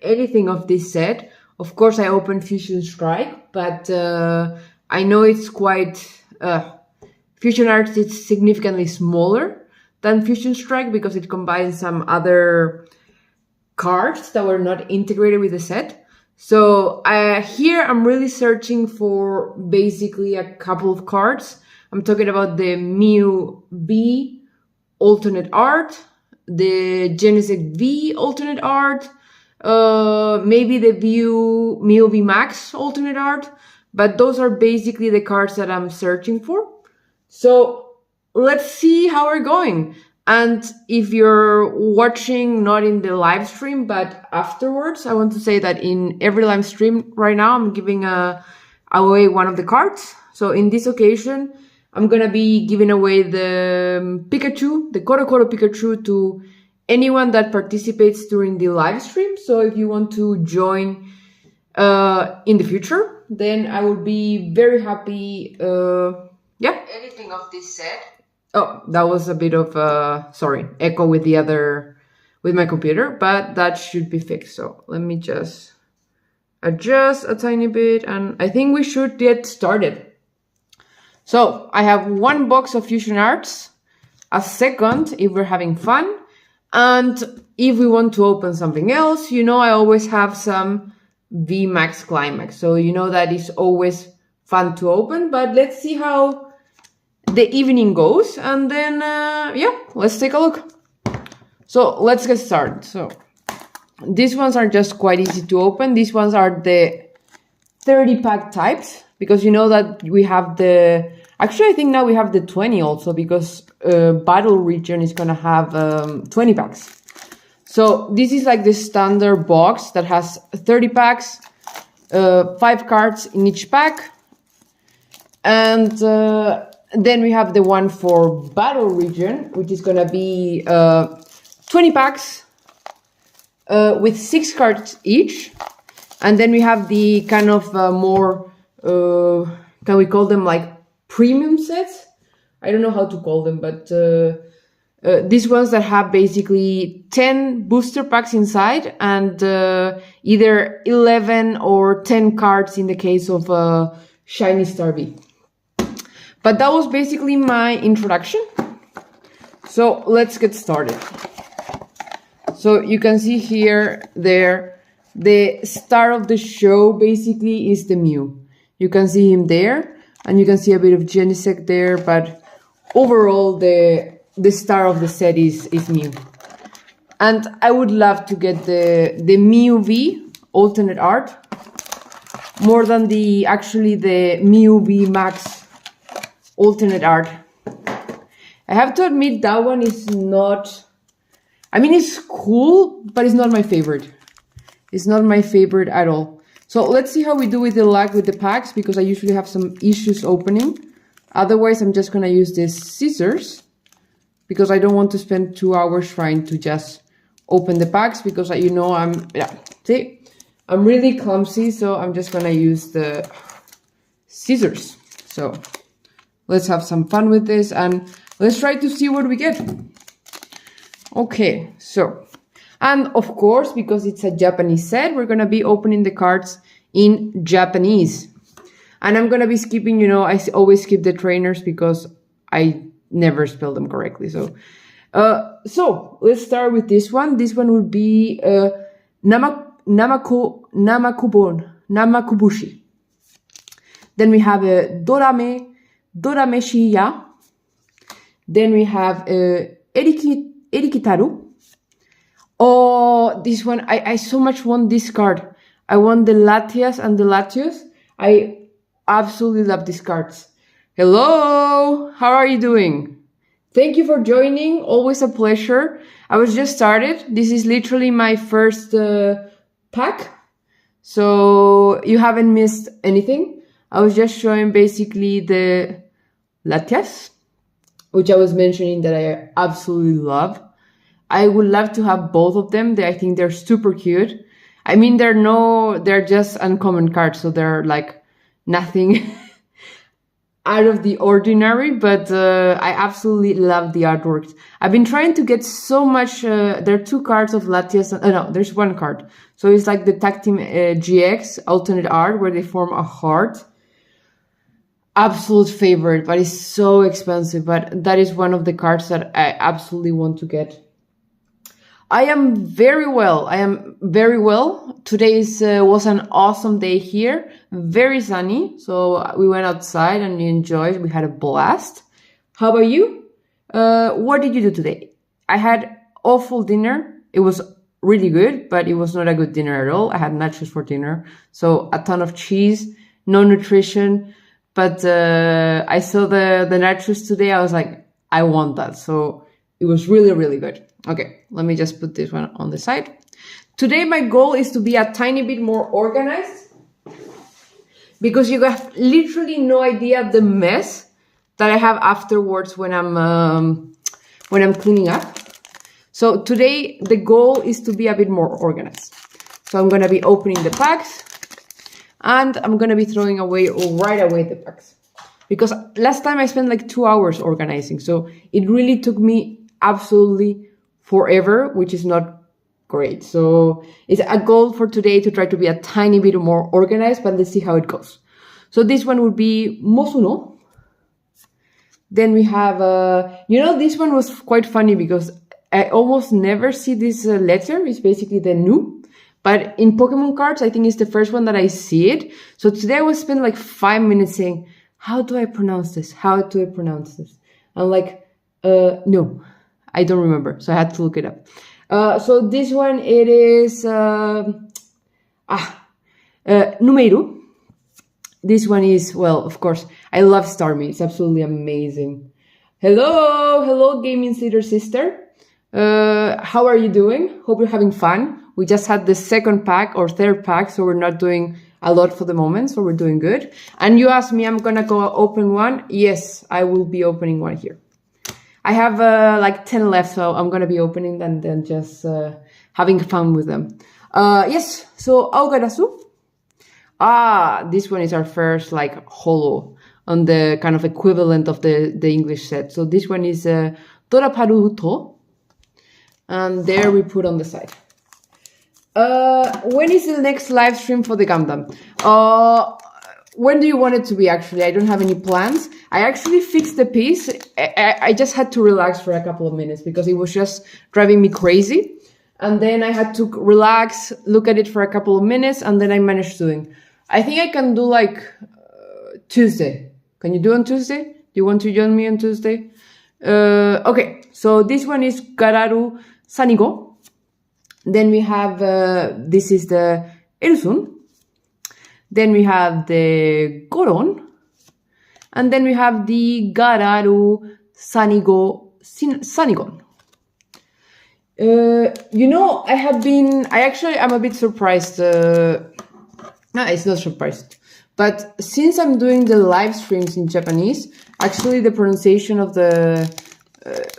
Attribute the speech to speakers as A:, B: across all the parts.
A: anything of this set. Of course, I opened Fusion Strike, but I know it's quite... Fusion Arts is significantly smaller than Fusion Strike because it combines some other cards that were not integrated with the set. So here I'm really searching for basically a couple of cards. I'm talking about the Mew B alternate art, the Genesect V alternate art, maybe the Mew V Max alternate art, but those are basically the cards that I'm searching for. So let's see how we're going. And if you're watching not in the live stream, but afterwards, I want to say that in every live stream right now, I'm giving away one of the cards. So in this occasion, I'm going to be giving away the Pikachu, the Koro Koro Pikachu, to anyone that participates during the live stream. So if you want to join in the future, then I would be very happy. Yeah. Anything of this set. Oh, that was a bit of echo with my computer, but that should be fixed. So let me just adjust a tiny bit, and I think we should get started. So I have one box of Fusion Arts, a second if we're having fun, and if we want to open something else, you know, I always have some VMAX Climax. So you know that is always fun to open, but let's see how the evening goes, and then yeah, let's take a look. So let's get started. So these ones are just quite easy to open. These ones are the 30-pack types, because you know that we have the... Actually, I think now we have the 20 also, because Battle Region is going to have 20 packs. So this is like the standard box that has 30 packs, 5 cards in each pack. And then we have the one for Battle Region, which is going to be 20 packs with 6 cards each. And then we have the kind of more, can we call them like premium sets? I don't know how to call them, but these ones that have basically 10 booster packs inside, and either 11 or 10 cards in the case of Shiny Star V. But that was basically my introduction. So let's get started. So you can see here, the star of the show basically is the Mew. You can see him there, and you can see a bit of Genesect there, but overall the star of the set is Mew. And I would love to get the Mew V alternate art more than the Mew V Max alternate art. I have to admit that one is not... I mean, it's cool, but it's not my favorite. It's not my favorite at all. So let's see how we do with the luck with the packs, because I usually have some issues opening. Otherwise, I'm just going to use these scissors, because I don't want to spend 2 hours trying to just open the packs, because you know I'm really clumsy, so I'm just going to use the scissors. So let's have some fun with this, and let's try to see what we get. Okay, so, and of course, because it's a Japanese set, we're going to be opening the cards in Japanese. And I'm going to be skipping, you know, I always skip the trainers because I never spell them correctly. So let's start with this one. This one would be Namakubushi. Then we have Dorameshiya. Then we have Erikitaru. Oh, this one, I so much want this card. I want the Latias and the Latios. I absolutely love these cards. Hello, how are you doing? Thank you for joining, always a pleasure. I was just started. This is literally my first pack. So you haven't missed anything. I was just showing basically the Latias, which I was mentioning that I absolutely love. I would love to have both of them. I think they're super cute. I mean, they're just uncommon cards, so they're like nothing, out of the ordinary, but I absolutely love the artwork. I've been trying to get so much. There are 2 cards of Latias. No, there's 1 card. So it's like the Tag Team GX alternate art where they form a heart. Absolute favorite, but it's so expensive. But that is one of the cards that I absolutely want to get. I am very well. Today was an awesome day here. Very sunny. So we went outside and we enjoyed. We had a blast. How about you? What did you do today? I had awful dinner. It was really good, but it was not a good dinner at all. I had nachos for dinner. So a ton of cheese, no nutrition. But I saw the nachos today. I was like, I want that. So it was really, really good. Okay, let me just put this one on the side. Today, my goal is to be a tiny bit more organized because you have literally no idea the mess that I have afterwards when I'm cleaning up. So today, the goal is to be a bit more organized. So I'm going to be opening the packs and I'm going to be throwing away right away the packs because last time I spent like 2 hours organizing. So it really took me absolutely forever, which is not great. So it's a goal for today to try to be a tiny bit more organized, but let's see how it goes. So this one would be Mosuno. Then we have, this one was quite funny because I almost never see this letter. It's basically the Nu. But in Pokemon cards, I think it's the first one that I see it. So today I was spending like 5 minutes saying, how do I pronounce this? How do I pronounce this? I'm like, no. I don't remember, so I had to look it up. So this one, it is Numeiru. This one is, well, of course, I love Starmie. It's absolutely amazing. Hello, Gaming Theater sister. How are you doing? Hope you're having fun. We just had the second pack or third pack, so we're not doing a lot for the moment, so we're doing good. And you asked me, I'm gonna go open one. Yes, I will be opening one here. I have like 10 left, so I'm going to be opening them and then just having fun with them. Yes, so Aogarasu. This one is our first like holo on the kind of equivalent of the English set. So this one is Doraparuto. And there we put on the side. When is the next live stream for the Gundam? When do you want it to be, actually? I don't have any plans. I actually fixed the piece. I just had to relax for a couple of minutes because it was just driving me crazy. And then I had to relax, look at it for a couple of minutes, and then I managed doing. I think I can do like Tuesday. Can you do on Tuesday? Do you want to join me on Tuesday? Okay, so this one is Gararu Sanigo. Then we have, this is the Erusun. Then we have the Goron. And then we have the Gararu Sanigon. I'm a bit surprised. No, it's not surprised. But since I'm doing the live streams in Japanese, actually the pronunciation of the,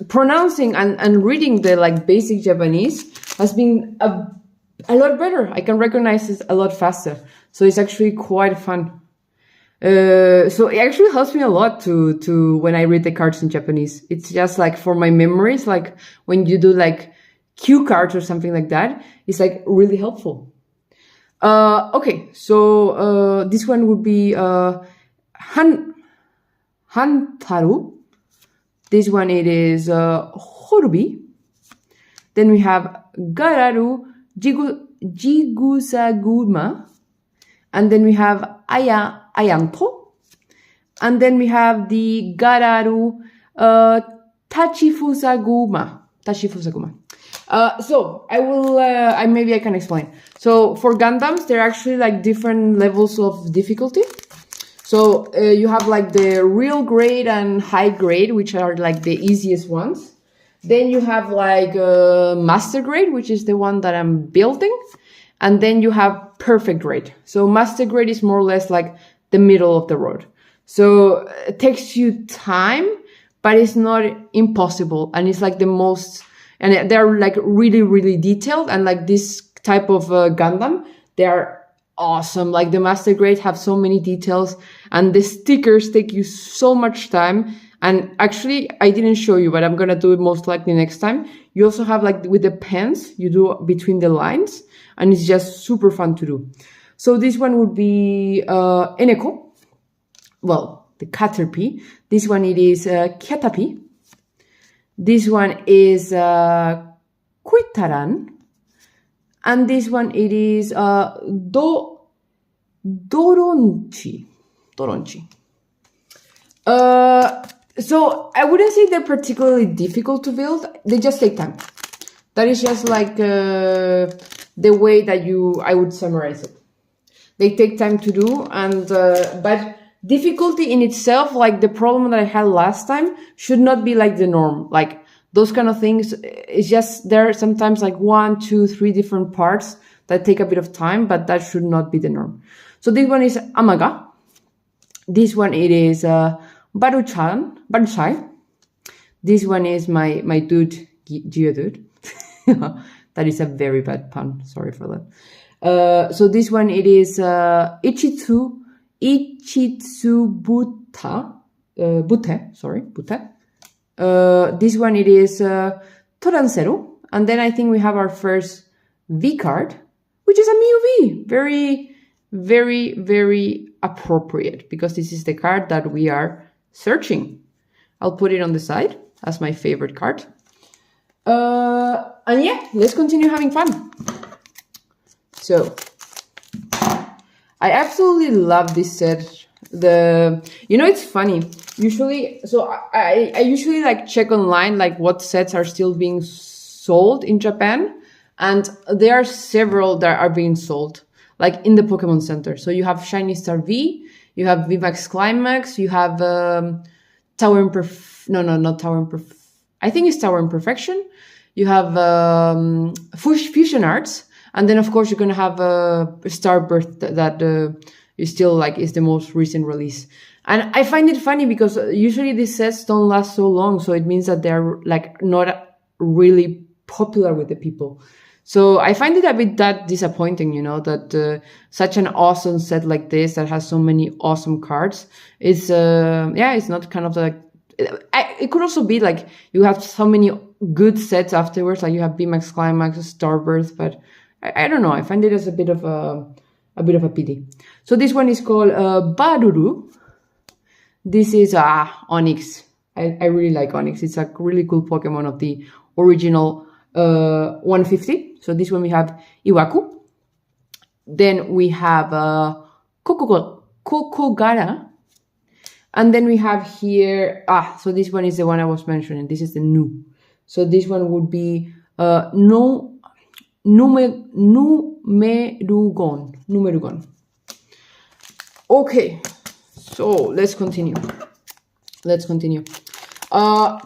A: pronouncing and reading the like basic Japanese has been a lot better. I can recognize it a lot faster. So it's actually quite fun. So it actually helps me a lot to when I read the cards in Japanese. It's just like for my memories, like when you do like cue cards or something like that, it's like really helpful. Okay, so this one would be Hantaru. This one it is Horubi. Then we have Gararu Jigusaguma. And then we have Ayanto. And then we have the Gararu Tachifusaguma. So I will, maybe I can explain. So for Gundams, there are actually like different levels of difficulty. So you have like the real grade and high grade, which are like the easiest ones. Then you have like master grade, which is the one that I'm building. And then you have perfect grade. So master grade is more or less like the middle of the road. So it takes you time, but it's not impossible. And it's like the most, and they're like really, really detailed. And like this type of Gundam, they are awesome. Like the master grade have so many details, and the stickers take you so much time. And actually, I didn't show you, but I'm gonna do it most likely next time. You also have like with the pens, you do between the lines, and it's just super fun to do. So this one would be Eneko. Well, the Caterpie. This one it is Caterpie. This one is Kuitaran. And this one it is Doronchi. So I wouldn't say they're particularly difficult to build. They just take time. That is just like the way that I would summarize it. They take time to do, and but difficulty in itself, like the problem that I had last time, should not be like the norm. Like those kind of things, it's just there are sometimes like 1, 2, 3 different parts that take a bit of time, but that should not be the norm. So this one is Amaga. This one it is Baruchai. This one is my dude, Geodude. That is a very bad pun. Sorry for that. So this one it is Bute. This one it is Toranceru, and then I think we have our first V card, which is a Mew V. Very, very, very appropriate, because this is the card that we are searching. I'll put it on the side as my favorite card. And yeah, let's continue having fun. So I absolutely love this set. It's funny. Usually, so I usually like check online like what sets are still being sold in Japan, and there are several that are being sold like in the Pokemon Center. So you have Shiny Star V, you have VMAX Climax, you have Tower Imperfection. I think it's Tower Imperfection. You have Fusion Arts, and then of course you're gonna have Starbirth that is still like is the most recent release. And I find it funny because usually these sets don't last so long, so it means that they're like not really popular with the people. So I find it a bit that disappointing, that such an awesome set like this that has so many awesome cards is it's not kind of like. It could also be like you have so many good sets afterwards, like you have VMAX Climax, Starbirth, but I don't know. I find it as a bit of a pity. So this one is called Baruru. This is Onyx. I really like Onyx. It's a really cool Pokemon of the original 150. So this one we have Iwaku. Then we have Kokogara. And then we have here, so this one is the one I was mentioning. This is the new. So this one would be Numerugon. Okay, so let's continue.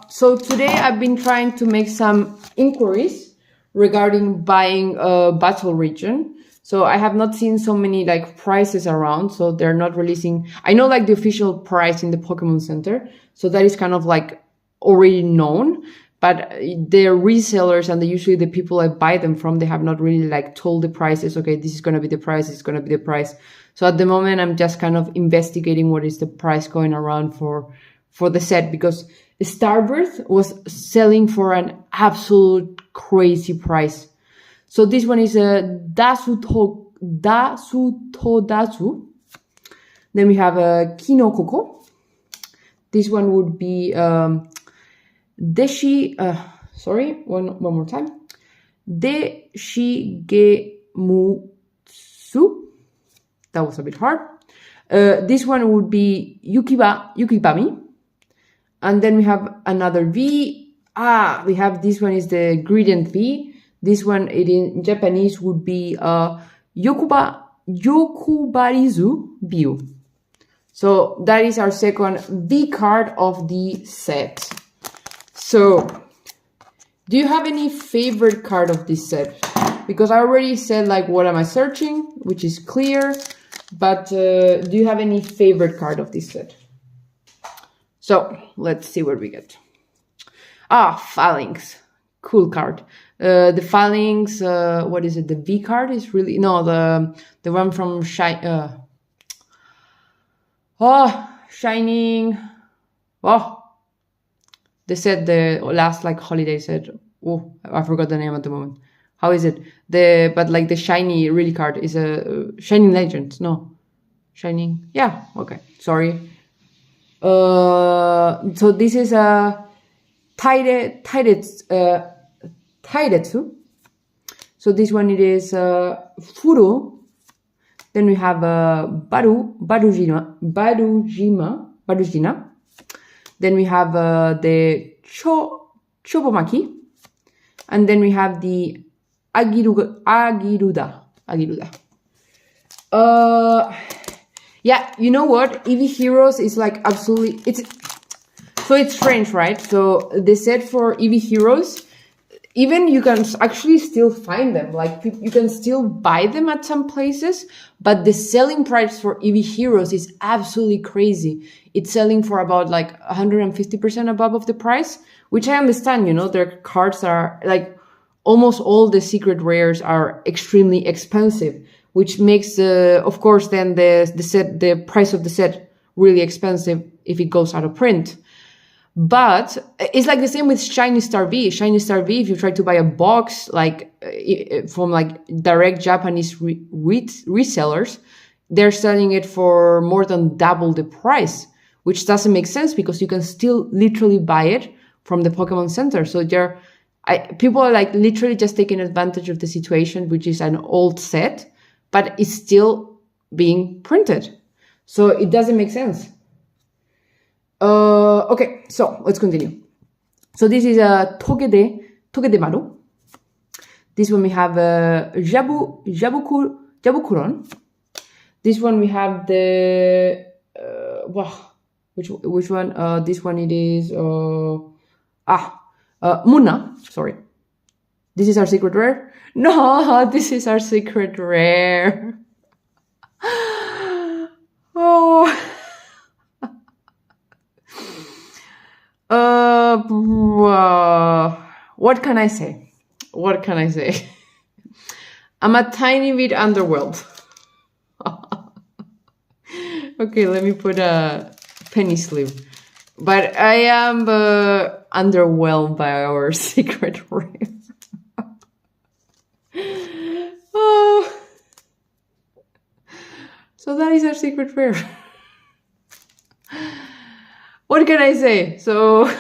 A: So today I've been trying to make some inquiries regarding buying a battle region. So I have not seen so many like prices around, so they're not releasing. I know like the official price in the Pokemon Center, so that is kind of like already known, but the resellers and usually the people I buy them from, they have not really like told the prices. Okay, this is going to be the price, it's going to be the price. So at the moment, I'm just kind of investigating what is the price going around for the set, because Starbirth was selling for an absolute crazy price. So this one is a Dasutodatsu. Then we have a Kinokoko. This one would be one more time. Deshigemutsu. That was a bit hard. This one would be Yukibami. And then we have another V. We have this one is the Gradient V. This one in Japanese would be Yokubarizu View. So that is our second V card of the set. So do you have any favorite card of this set? Because I already said like what am I searching, which is clear. But do you have any favorite card of this set? So let's see what we get. Phalanx. Cool card. The Phalanx, what is it? The V card is really, no, the one from Shining. Oh, they said the last like holiday set. Oh, I forgot the name at the moment. How is it? But like the shiny really card is a Shining Legends. No, Shining. Yeah. Okay. Sorry. So this is a Taidetsu. So this one it is Furu. Then we have Barujina. Then we have the Chobomaki. And then we have the Agiruda. Yeah, you know what? EV Heroes is like absolutely... it's strange, right? So they said for EV Heroes, even you can actually still find them. Like you can still buy them at some places, but the selling price for EV Heroes is absolutely crazy. It's selling for about like 150% above of the price, which I understand, you know, their cards are like almost all the secret rares are extremely expensive, which makes, of course, then the price of the set really expensive if it goes out of print. But it's like the same with Shiny Star V. Shiny Star V, if you try to buy a box like from like direct Japanese resellers, they're selling it for more than double the price, which doesn't make sense because you can still literally buy it from the Pokemon Center. So people are like literally just taking advantage of the situation, which is an old set, but it's still being printed. So it doesn't make sense. Okay, so let's continue. So this is a Togede Maru. This one we have Jabukuron. This one we have the which one? This one it is Muna. Sorry, this is our secret rare. No, this is our secret rare. Oh. What can I say? I'm a tiny bit underwhelmed. Okay, let me put a penny sleeve. But I am underwhelmed by our secret rares. Oh. So that is our secret rare. What can I say? So,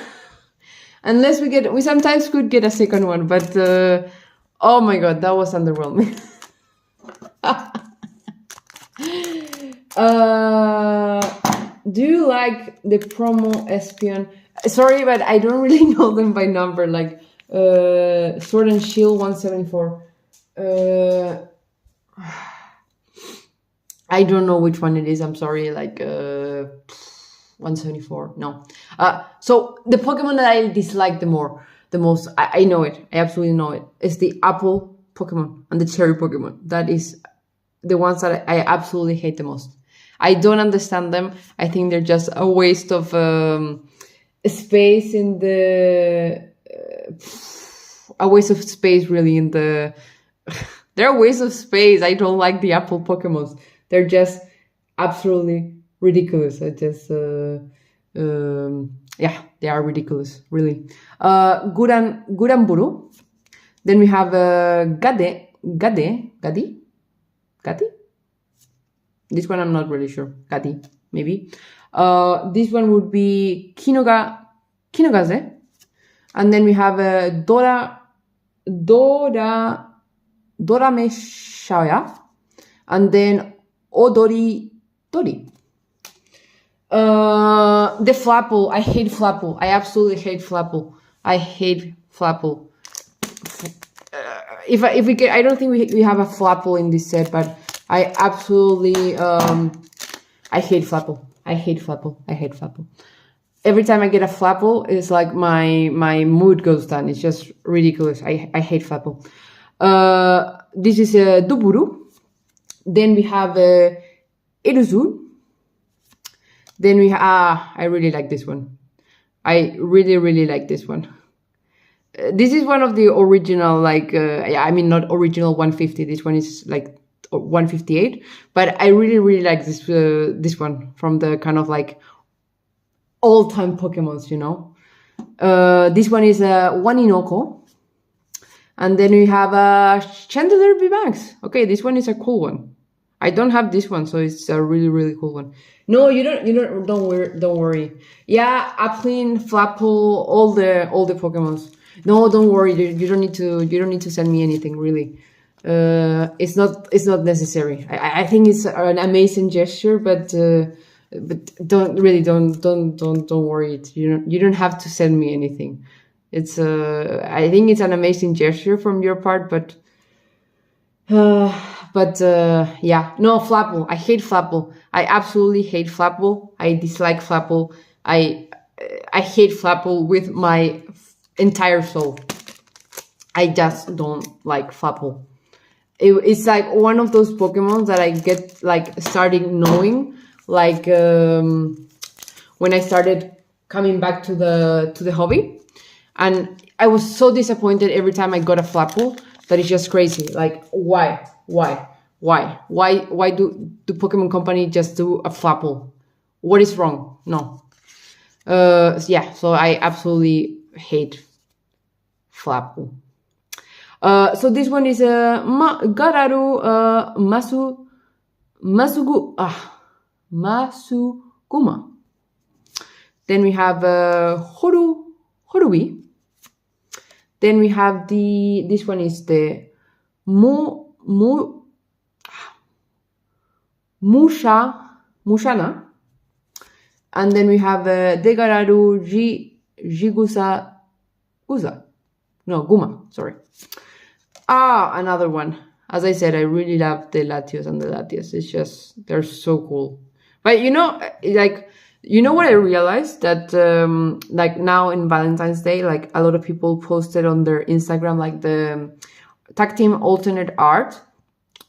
A: unless we sometimes could get a second one, but oh my god, that was underwhelming. Do you like the promo Espion? Sorry, but I don't really know them by number. Like Sword and Shield 174. I don't know which one it is. I'm sorry. Like 174. No. So the Pokemon that I dislike the most, I know it. I absolutely know it. It's the Apple Pokemon and the Cherry Pokemon. That is the ones that I absolutely hate the most. I don't understand them. I think they're just a waste of space in the... a waste of space, really, in the... They're a waste of space. I don't like the Apple Pokemons. They're just absolutely ridiculous. I just... yeah, they are ridiculous, really. Guramburu. Then we have Gadi? This one I'm not really sure. Gadi, maybe. This one would be Kinogaze. And then we have Dorameshaya. And then Odori. The Flapple. I hate Flapple. I absolutely hate Flapple. I hate Flapple. If we get, I don't think we have a Flapple in this set, but I absolutely I hate Flapple. I hate Flapple. Every time I get a Flapple, it's like my mood goes down. It's just ridiculous. I hate Flapple. This is Duburu. Then we have Eruzu. Then we have I really like this one. I really like this one. This is one of the original, like, I mean, not original 150. This one is like 158. But I really, really like this one from the kind of like all-time Pokemons, you know. This one is a Waninoko. And then we have a Chandelier VMAX. Okay, this one is a cool one. I don't have this one, so it's a really, really cool one. No, don't worry. Yeah, Applin, Flapple, all the Pokemons. No, don't worry. You don't need to send me anything, really. It's not necessary. I think it's an amazing gesture, but don't worry. You don't have to send me anything. It's I think it's an amazing gesture from your part, but yeah, no, Flapple. I hate Flapple. I absolutely hate Flapple. I dislike Flapple. I hate Flapple with my entire soul. I just don't like Flapple. It's like one of those Pokemon that I get like started knowing, like when I started coming back to the hobby, and I was so disappointed every time I got a Flapple that it's just crazy. Like, why do the Pokemon Company just do a Flapple? What is wrong? No. Yeah, so I absolutely hate Flapple. So this one is a Gararu Masuguma. Then we have Horubi. Then we have this one is the Mushana. And then we have Degararu Guma, sorry. Another one. As I said, I really love the Latios and the Latias. It's just, they're so cool. But you know, like, you know what I realized? That, like now in Valentine's Day, like a lot of people posted on their Instagram, like the tag team alternate art,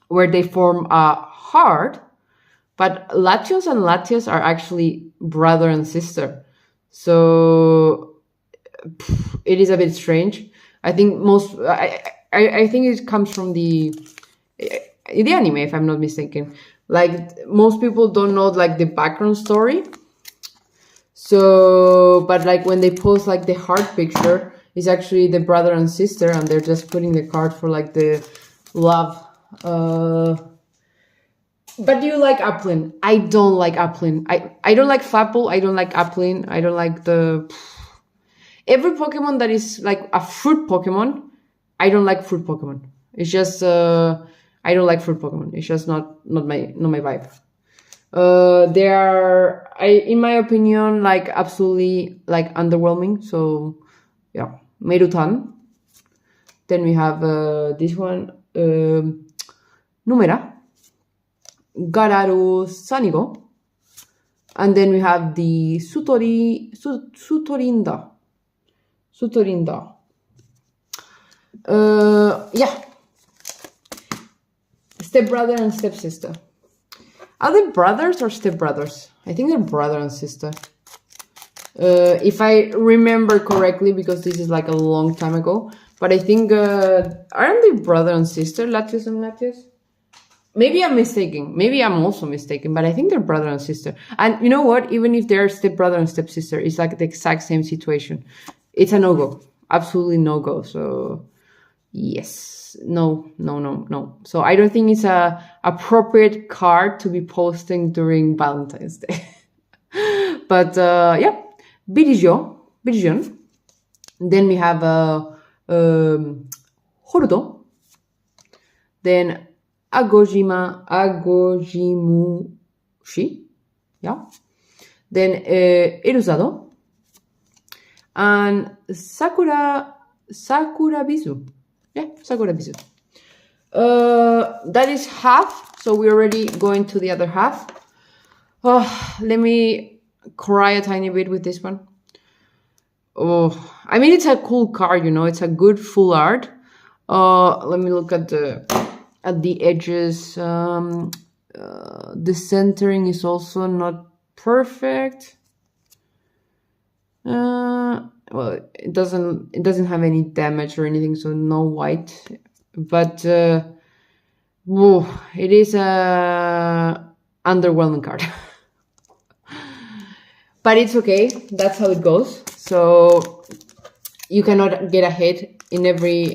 A: where they form a heart, but Latios and Latias are actually brother and sister. So it is a bit strange. I think I think it comes from the anime, if I'm not mistaken. Like most people don't know like the background story. So, but like when they post like the heart picture, it's actually the brother and sister, and they're just putting the card for like the love. But do you like Applin? I don't like Applin. I don't like Flapple. I don't like Applin. I don't like every Pokemon that is like a fruit Pokemon. I don't like fruit Pokemon. It's just I don't like fruit Pokemon. It's just not my vibe. They are, in my opinion, like absolutely like underwhelming. So yeah, Merutan. Then we have this one, Numera, Gararu Sanigo, and then we have the Sutorinda. Yeah, stepbrother and stepsister. Are they brothers or stepbrothers? I think they're brother and sister. If I remember correctly, because this is like a long time ago. But I think, aren't they brother and sister, Latios and Latias? Maybe I'm mistaken. Maybe I'm also mistaken. But I think they're brother and sister. And you know what? Even if they're stepbrother and stepsister, it's like the exact same situation. It's a no-go. Absolutely no-go. So, yes. No. So I don't think it's a appropriate card to be posting during Valentine's Day. But yeah, Birijon. Then we have Horudo. Then Agojimushi. Yeah. Then Eruzado. And Sakurabizu. Yeah, Sakurabizu. That is half. So we're already going to the other half. Let me cry a tiny bit with this one. Oh, I mean, it's a cool card, you know. It's a good full art. Let me look at the edges. The centering is also not perfect. well, it doesn't have any damage or anything, so no white. But whoa, it is a underwhelming card. But it's okay. That's how it goes. So you cannot get ahead in every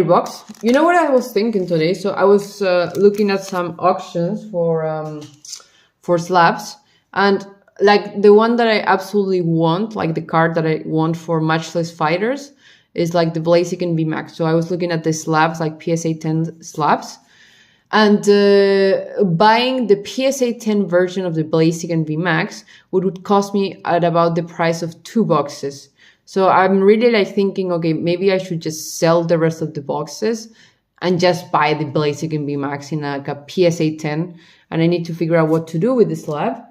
A: box. You know what I was thinking today? So I was looking at some auctions for slabs, and like the one that I absolutely want, like the card that I want for Matchless Fighters, is like the Blaziken VMAX. So I was looking at the slabs, like PSA 10 slabs, and buying the PSA 10 version of the Blaziken VMAX would cost me at about the price of 2 boxes. So I'm really like thinking, okay, maybe I should just sell the rest of the boxes and just buy the Blaziken VMAX in like a PSA 10. And I need to figure out what to do with the slab.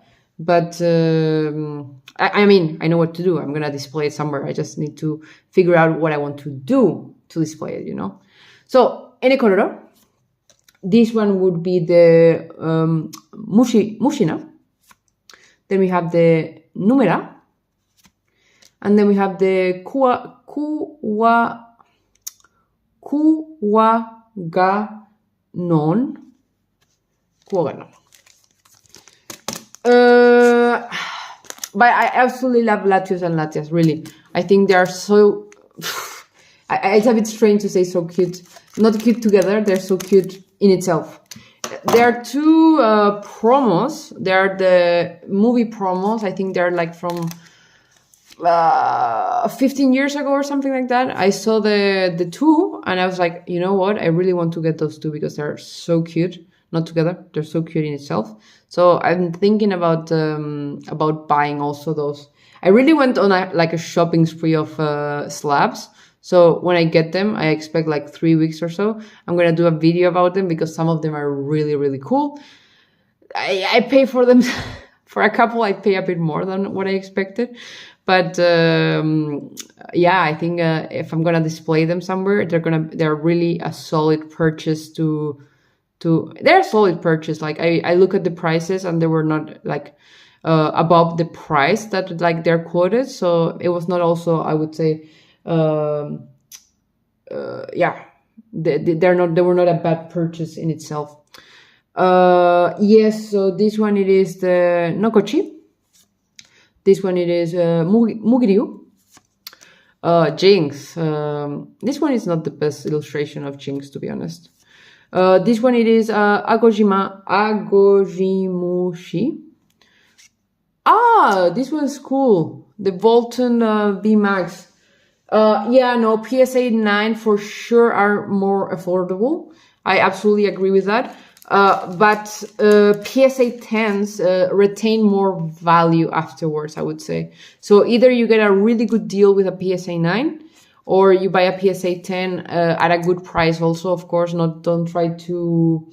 A: But I mean, I know what to do. I'm going to display it somewhere. I just need to figure out what I want to do to display it, you know. So, N color. This one would be the Mushina. Then we have the Numera. And then we have the Kuwaganon. But I absolutely love Latios and Latias, really. I think they are so... it's a bit strange to say so cute. Not cute together, they're so cute in itself. There are 2 promos. They are the movie promos. I think they're like from 15 years ago or something like that. I saw the 2 and I was like, you know what? I really want to get those 2 because they're so cute. Not together, they're so cute in itself. So I'm thinking about buying also those. I really went on a shopping spree of slabs. So when I get them, I expect like 3 weeks or so. I'm gonna do a video about them because some of them are really, really cool. I pay for them. For a couple, I pay a bit more than what I expected. But yeah, I think if I'm gonna display them somewhere, they're really a solid purchase they're a solid purchase. Like I look at the prices and they were not like above the price that like they're quoted. So it was not also, I would say, yeah, they were not a bad purchase in itself. Yes, so this one it is the Nokochi. This one it is Mugiryu. Jinx. This one is not the best illustration of Jinx, to be honest. This one it is Agojimushi. Ah, this one's cool. The Volton VMAX. Yeah, no, PSA 9 for sure are more affordable. I absolutely agree with that. But PSA 10s retain more value afterwards, I would say. So either you get a really good deal with a PSA 9, or you buy a PSA 10 at a good price also, of course. Don't try to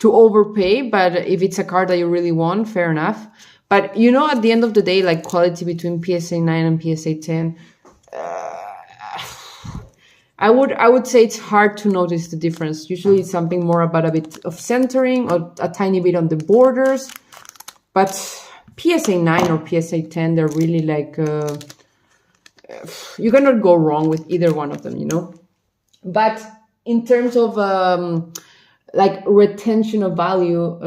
A: overpay, but if it's a card that you really want, fair enough. But you know, at the end of the day, like quality between PSA 9 and PSA 10, I would say it's hard to notice the difference. Usually it's something more about a bit of centering or a tiny bit on the borders. But PSA 9 or PSA 10, they're really like... you cannot go wrong with either one of them, you know. But in terms of like retention of value,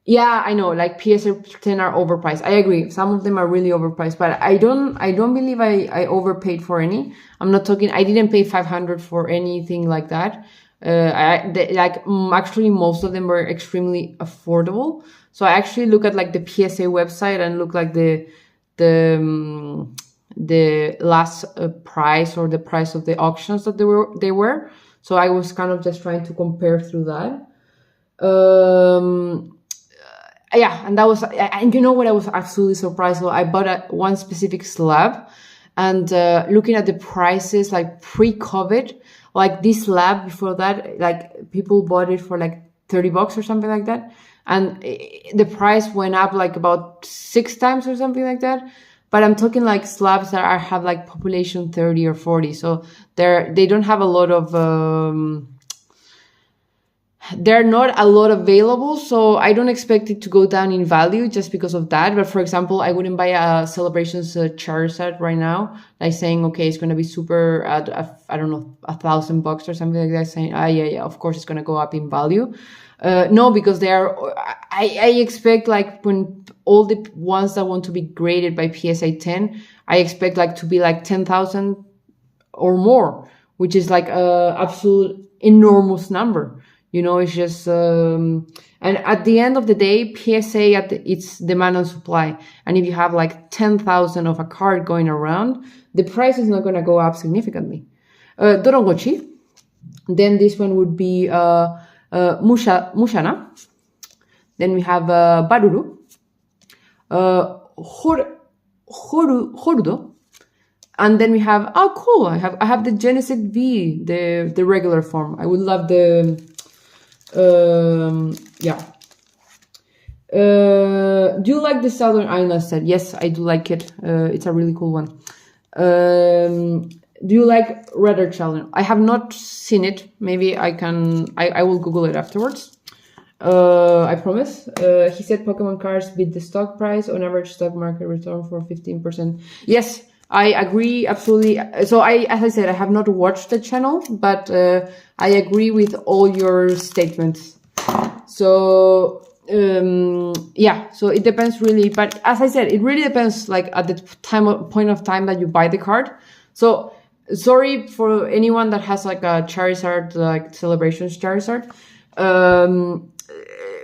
A: yeah, I know, like PSA 10 are overpriced. I agree, some of them are really overpriced, but I don't believe I overpaid for any. I'm not talking, I didn't pay 500 for anything like that. Actually most of them were extremely affordable. So I actually look at like the PSA website and look like the last price or the price of the auctions that they were. So I was kind of just trying to compare through that. Yeah, and that was, and you know what, I was absolutely surprised. So I bought one specific slab, and looking at the prices like pre-COVID, like this slab before that, like people bought it for like $30 or something like that. And the price went up like about 6 times or something like that. But I'm talking like slabs that have like population 30 or 40. So they don't have a lot of, there are not a lot available, so I don't expect it to go down in value just because of that. But for example, I wouldn't buy a Celebrations Charizard right now, like saying, okay, it's going to be super at, I don't know, $1,000 or something like that, saying, yeah, of course it's going to go up in value. No, because they are, I expect like when all the ones that want to be graded by PSA 10, I expect like to be like 10,000 or more, which is like a absolute enormous number. You know, it's just, and at the end of the day, PSA it's demand and supply. And if you have like 10,000 of a card going around, the price is not going to go up significantly. Dorongochi. Then this one would be Mushana. Then we have Baruru. Horudo. And then we have, oh cool, I have the Genesis V, the regular form. I would love the yeah. Do you like the Southern Island set? Yes, I do like it. It's a really cool one. Do you like Radar Challenge? I have not seen it. Maybe I will Google it afterwards. I promise. He said Pokemon cards beat the stock price on average stock market return for 15%. Yes, I agree absolutely. So as I said, I have not watched the channel, but I agree with all your statements. So yeah, so it depends really. But as I said, it really depends like at the point of time that you buy the card. So sorry for anyone that has like a Charizard, like Celebrations Charizard.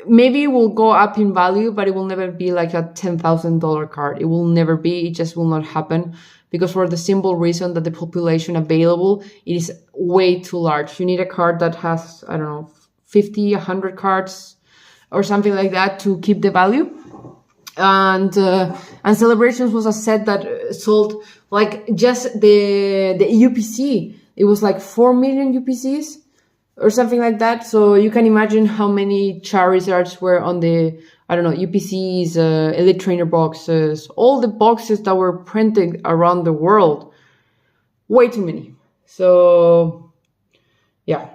A: Maybe it will go up in value, but it will never be like a $10,000 card. It will never be. It just will not happen because for the simple reason that the population available is way too large. You need a card that has, I don't know, 50, 100 cards or something like that to keep the value. And Celebrations was a set that sold like just the UPC. It was like 4 million UPCs. Or something like that. So you can imagine how many Charizards were on the, I don't know, UPCs, Elite Trainer boxes, all the boxes that were printed around the world. Way too many. So, yeah.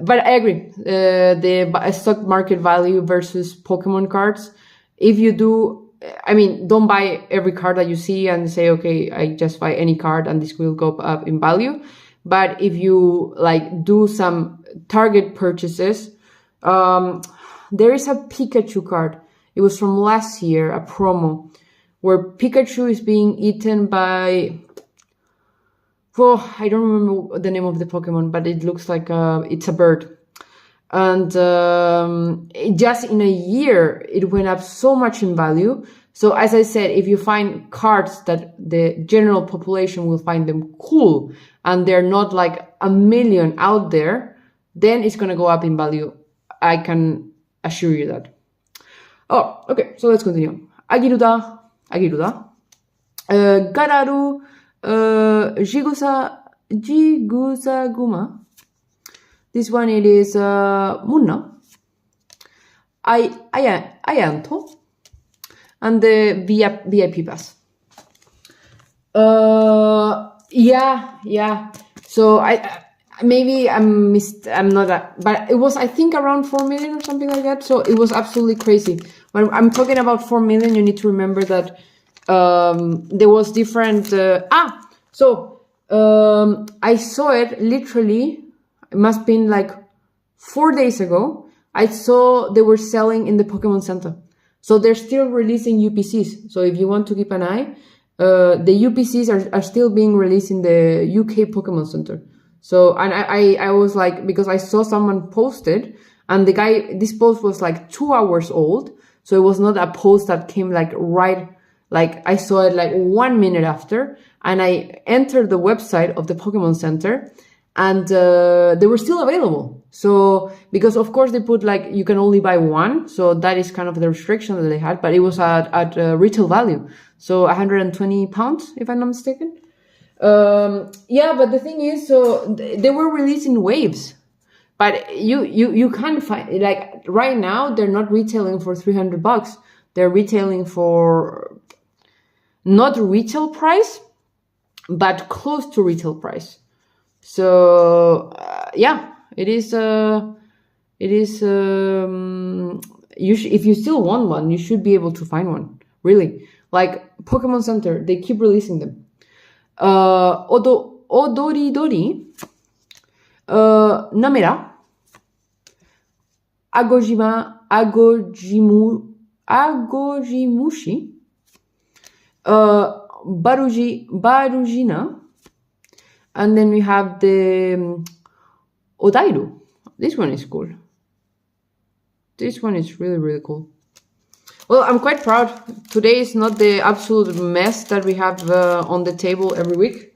A: But I agree. The stock market value versus Pokemon cards. If you do, I mean, don't buy every card that you see and say, okay, I just buy any card and this will go up in value. But if you like do some target purchases, there is a Pikachu card. It was from last year, a promo, where Pikachu is being eaten by, oh, I don't remember the name of the Pokemon, but it looks like it's a bird. And just in a year, it went up so much in value. So as I said, if you find cards that the general population will find them cool and they're not like a million out there, then it's going to go up in value. I can assure you that. Oh, okay. So let's continue. Agiruda. Gararu. Jigusaguma. This one it is Munna. Ayanto. And the VIP pass. Yeah. So maybe I'm not but it was I think around 4 million or something like that. So it was absolutely crazy. When I'm talking about 4 million, you need to remember that there was different. I saw it literally. It must have been like 4 days ago. I saw they were selling in the Pokemon Center. So they're still releasing UPCs. So if you want to keep an eye, the UPCs are still being released in the UK Pokemon Center. So, and I was like, because I saw someone posted and this post was like 2 hours old. So it was not a post that came like right, like I saw it like 1 minute after, and I entered the website of the Pokemon Center and they were still available. So, because of course they put like, you can only buy one. So that is kind of the restriction that they had, but it was at retail value. So £120, if I'm not mistaken. Yeah, but the thing is, so they were releasing waves, but you can't find, like right now, they're not retailing for $300. They're retailing for not retail price, but close to retail price. So, yeah, it is, It is, if you still want one, you should be able to find one. Really. Like Pokemon Center, they keep releasing them. Odoridori, Namera, Agojimushi, Barujina, and then we have the Odairu. This one is cool. This one is really, really cool. Well, I'm quite proud. Today is not the absolute mess that we have on the table every week.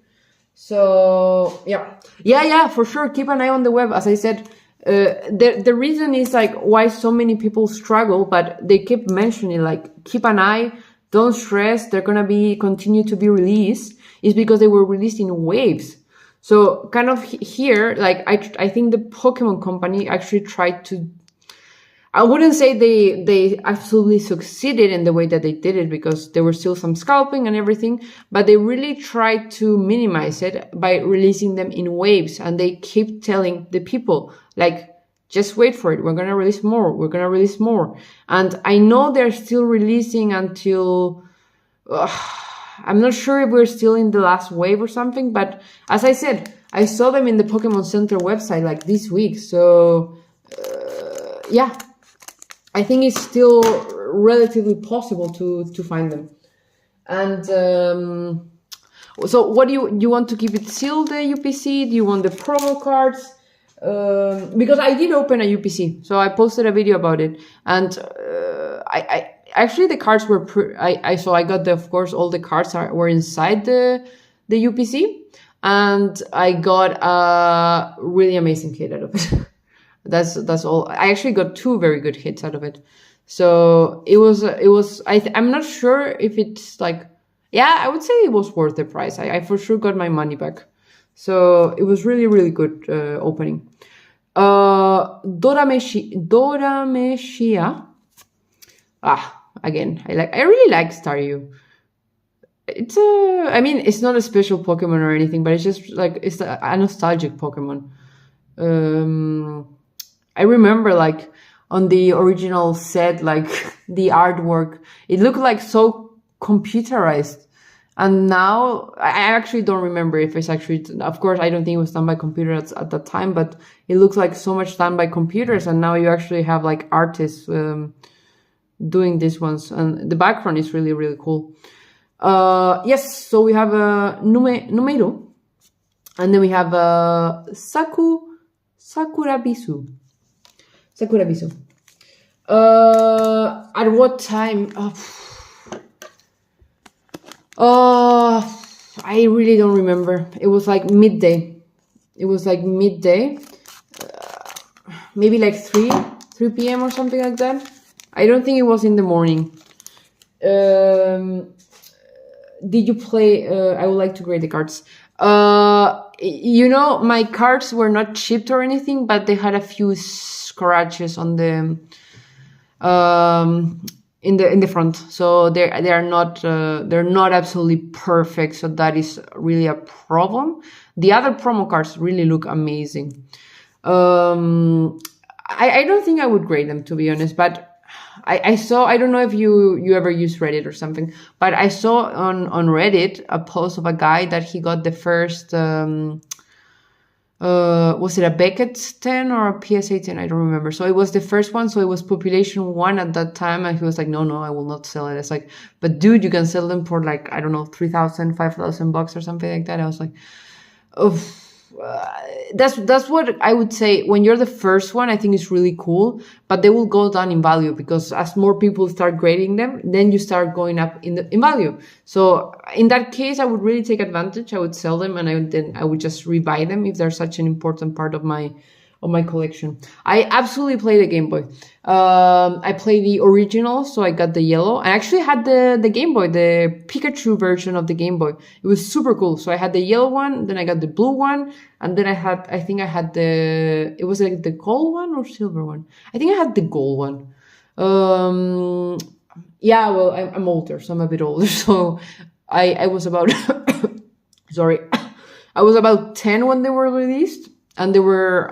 A: So, yeah, for sure. Keep an eye on the web. As I said, the reason is like why so many people struggle, but they keep mentioning like, keep an eye, don't stress, they're gonna continue to be released, is because they were released in waves. So kind of here, like I think the Pokemon company actually tried to, I wouldn't say they absolutely succeeded in the way that they did it, because there were still some scalping and everything, but they really tried to minimize it by releasing them in waves. And they keep telling the people, like, just wait for it. We're going to release more. We're going to release more. And I know they're still releasing until, I'm not sure if we're still in the last wave or something, but as I said, I saw them in the Pokemon Center website like this week. So, yeah. I think it's still relatively possible to find them. And so what do you want to keep it sealed, the UPC? Do you want the promo cards? Because I did open a UPC, so I posted a video about it. And I actually, the cards were, so I got of course, all the cards were inside the UPC. And I got a really amazing kit out of it. That's all. I actually got 2 very good hits out of it. So it was, I'm not sure if it's like, yeah, I would say it was worth the price. I for sure got my money back. So it was really, really good, opening. Dorameshia. Again, I really like Staryu. It's I mean, it's not a special Pokemon or anything, but it's just like, it's a nostalgic Pokemon. I remember like on the original set, like the artwork, it looked like so computerized. And now I actually don't remember if it's actually, of course, I don't think it was done by computers at that time, but it looks like so much done by computers. And now you actually have like artists, doing these ones, and the background is really, really cool. Yes. So we have Numero, and then we have, Sakurabisu. At what time? I really don't remember. It was like midday. Maybe like 3 p.m. or something like that. I don't think it was in the morning. Did you play? I would like to grade the cards. You know, my cards were not chipped or anything, but they had a few scratches on the in the front. So they're not absolutely perfect. So that is really a problem. The other promo cards really look amazing. I don't think I would grade them, to be honest, but I saw, I don't know if you ever use Reddit or something, but I saw on Reddit a post of a guy that he got the first, was it a Beckett 10 or a PSA 10? I don't remember. So it was the first one. So it was population 1 at that time. And he was like, no, I will not sell it. It's like, but dude, you can sell them for like, I don't know, $3,000, $5,000 or something like that. I was like, oh, that's what I would say. When you're the first one, I think it's really cool, but they will go down in value because as more people start grading them, then you start going up in value. So in that case, I would really take advantage. I would sell them, and I would just rebuy them if they're such an important part of my collection. I absolutely play the Game Boy. I play the original, so I got the yellow. I actually had the Game Boy, the Pikachu version of the Game Boy. It was super cool. So I had the yellow one, then I got the blue one, and then I think I had it was like the gold one or silver one. I think I had the gold one. Yeah, well, I'm older, so I'm a bit older. So I was about, sorry, I was about 10 when they were released, and they were,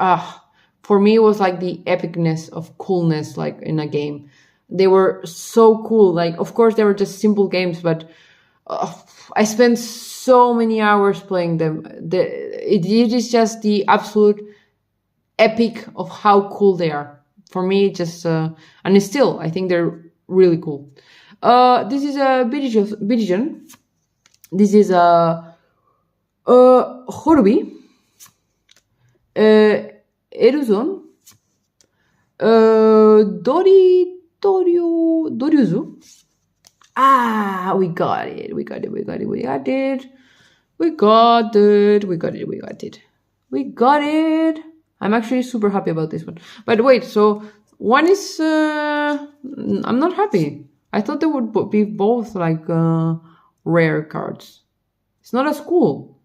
A: for me, it was like the epicness of coolness, like in a game. They were so cool. Like, of course, they were just simple games, but I spent so many hours playing them. It is just the absolute epic of how cool they are. For me, just and still, I think they're really cool. This is a Bidigen. This is a Horubi. Eruzon. Doryuzu. Ah, we got it. I'm actually super happy about this one. But wait, so one is I'm not happy. I thought they would be both like rare cards. It's not as cool.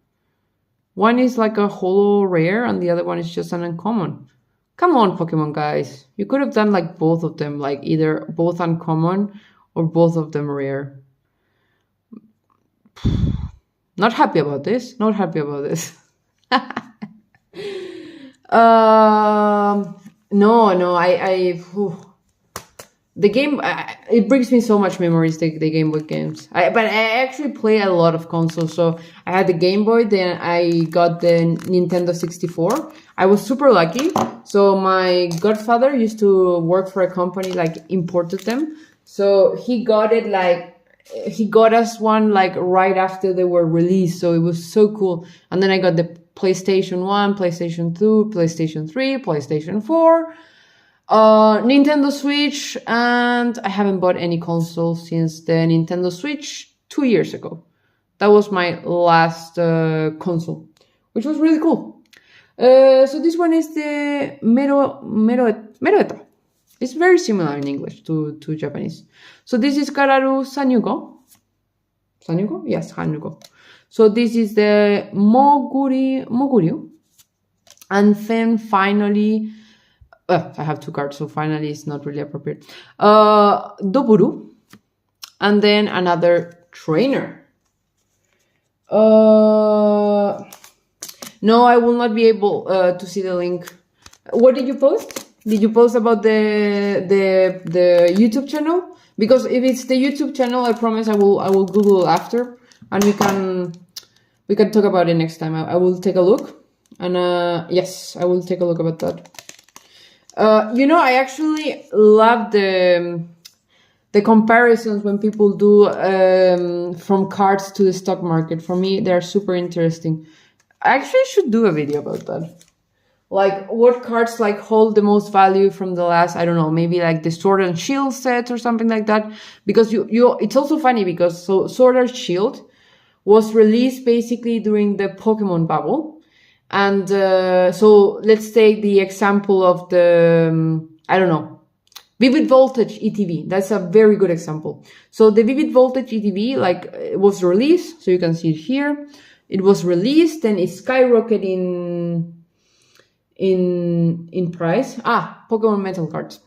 A: One is like a holo rare and the other one is just an uncommon. Come on, Pokemon guys. You could have done like both of them, like either both uncommon or both of them rare. Not happy about this. No, the game, it brings me so much memories, the Game Boy games. But I actually play a lot of consoles. So I had the Game Boy, then I got the Nintendo 64. I was super lucky. So my godfather used to work for a company, like imported them. So he got us one like right after they were released. So it was so cool. And then I got the PlayStation 1, PlayStation 2, PlayStation 3, PlayStation 4. Nintendo Switch, and I haven't bought any console since the Nintendo Switch 2 years ago. That was my last console, which was really cool. So this one is the Meroeta. It's very similar in English to Japanese. So this is Kararu Sanyugo. Sanyugo? Yes, Sanyugo. So this is the Moguryu. And then finally, I have two cards, so finally it's not really appropriate. Doburu. And then another trainer. No, I will not be able to see the link. What did you post? Did you post about the YouTube channel? Because if it's the YouTube channel, I promise I will Google after, and we can talk about it next time. I will take a look, and yes, I will take a look about that. I actually love the comparisons when people do from cards to the stock market. For me, they're super interesting. I actually should do a video about that. Like what cards like hold the most value from the last, I don't know, maybe like the Sword and Shield set or something like that. Because it's also funny because Sword and Shield was released basically during the Pokemon bubble. And so let's take the example of the, I don't know, Vivid Voltage ETB. That's a very good example. So the Vivid Voltage ETB, like, it was released. So you can see it here. It was released and it skyrocketed in price. Pokemon Metal cards.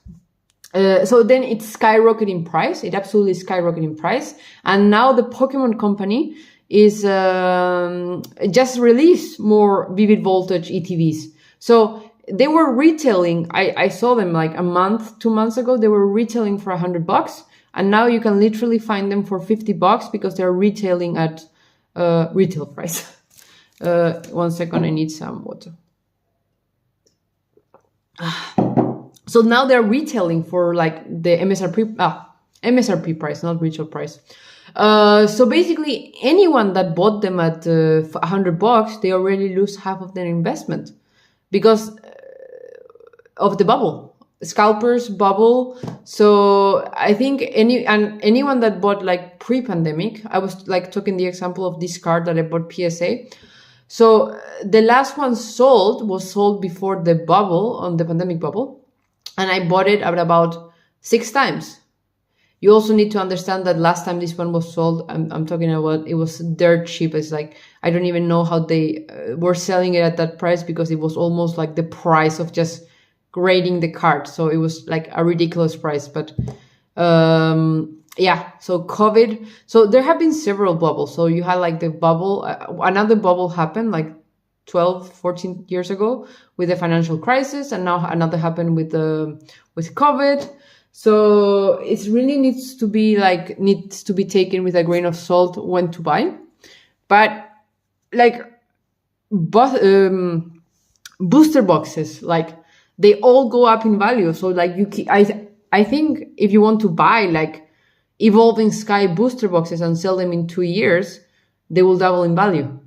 A: So then it skyrocketed in price. It absolutely skyrocketed in price. And now the Pokemon company is just released more Vivid Voltage ETVs. So they were retailing, I saw them like a month, 2 months ago, they were retailing for $100, and now you can literally find them for $50 because they're retailing at retail price. 1 second, I need some water. So now they're retailing for like the MSRP price, not retail price. So basically anyone that bought them at $100, they already lose half of their investment because of the bubble, scalpers bubble. So I think anyone that bought like pre-pandemic, I was like talking the example of this card that I bought PSA. So the last one was sold before the bubble, on the pandemic bubble. And I bought it at about 6 times. You also need to understand that last time this one was sold, I'm talking about, it was dirt cheap. It's like, I don't even know how they were selling it at that price because it was almost like the price of just grading the card. So it was like a ridiculous price. But yeah, so COVID. So there have been several bubbles. So you had like the bubble, another bubble happened like 12, 14 years ago with the financial crisis, and now another happened with COVID. So it really needs to be taken with a grain of salt when to buy. But like booster boxes, like they all go up in value. So like I think if you want to buy like Evolving Sky booster boxes and sell them in 2 years, they will double in value.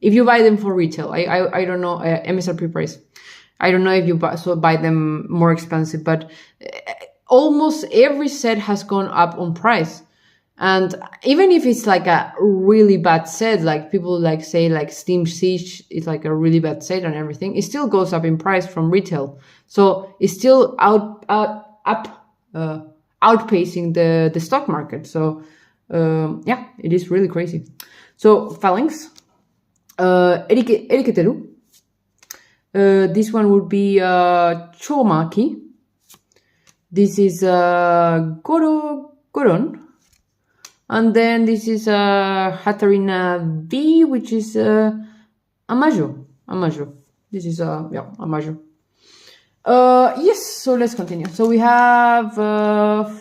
A: If you buy them for retail, I don't know, MSRP price. I don't know if you buy them more expensive, but almost every set has gone up on price. And even if it's like a really bad set, like people like say like Steam Siege is like a really bad set and everything, it still goes up in price from retail. So it's still outpacing the stock market. So yeah, it is really crazy. So Phalanx, Eriketeru. This one would be Chomaki. This is Goron. And then this is Hatarina V, which is Amajo. This is Amajo. Yes, so let's continue. So we have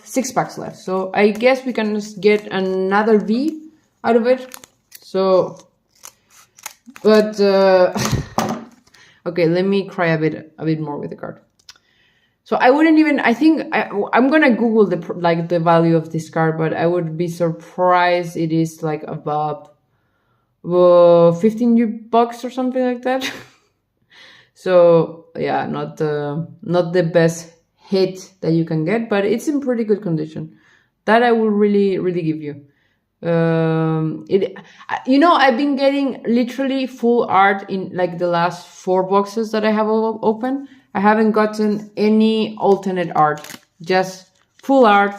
A: 6 packs left. So I guess we can just get another V out of it. So, but okay, let me cry a bit more with the card. So I wouldn't even, I think I'm gonna Google the value of this card, but I would be surprised it is like above $15 or something like that. So yeah, not the best hit that you can get, but it's in pretty good condition. That I will really give you. I've been getting literally full art in like the last 4 boxes that I have open. I haven't gotten any alternate art, just full art.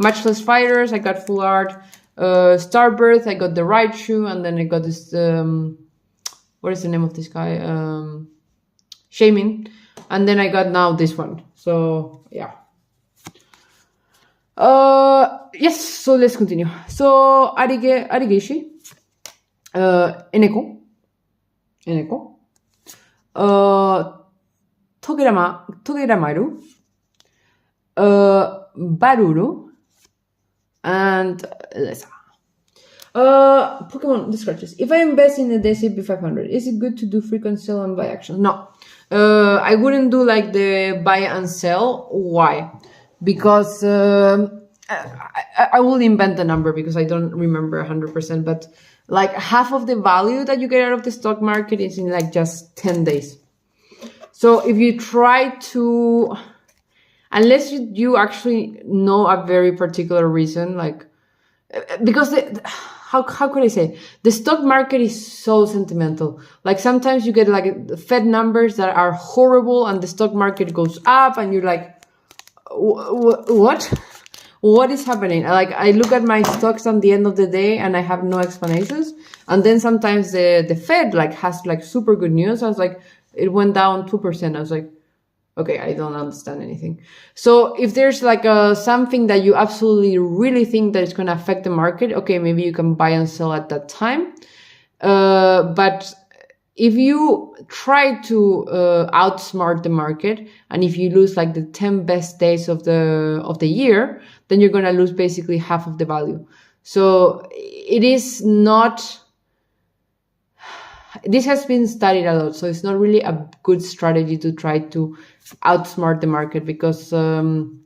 A: Matchless Fighters, I got full art. Starbirth, I got the Raichu, and then I got this, what is the name of this guy? Shaman. And then I got now this one. So, yeah. Yes, so let's continue. So, Arigeshi. Eneko. Togeramaru, Baruru, and Lesa. Pokemon scratches. If I invest in the DCP 500, is it good to do frequent sell and buy actions? No. I wouldn't do like the buy and sell. Why? Because I will invent the number because I don't remember 100%, but like half of the value that you get out of the stock market is in like just 10 days. So if you try to, unless you actually know a very particular reason, like, because how could I say, the stock market is so sentimental. Like sometimes you get like Fed numbers that are horrible and the stock market goes up and you're like, what is happening? Like I look at my stocks at the end of the day and I have no explanations. And then sometimes the Fed like has like super good news. I was like, it went down 2%. I was like, okay, I don't understand anything. So if there's like something that you absolutely really think that it's going to affect the market, okay, maybe you can buy and sell at that time. But if you try to outsmart the market, and if you lose like the 10 best days of the year, then you're going to lose basically half of the value. So it is not, this has been studied a lot, so it's not really a good strategy to try to outsmart the market, because Warren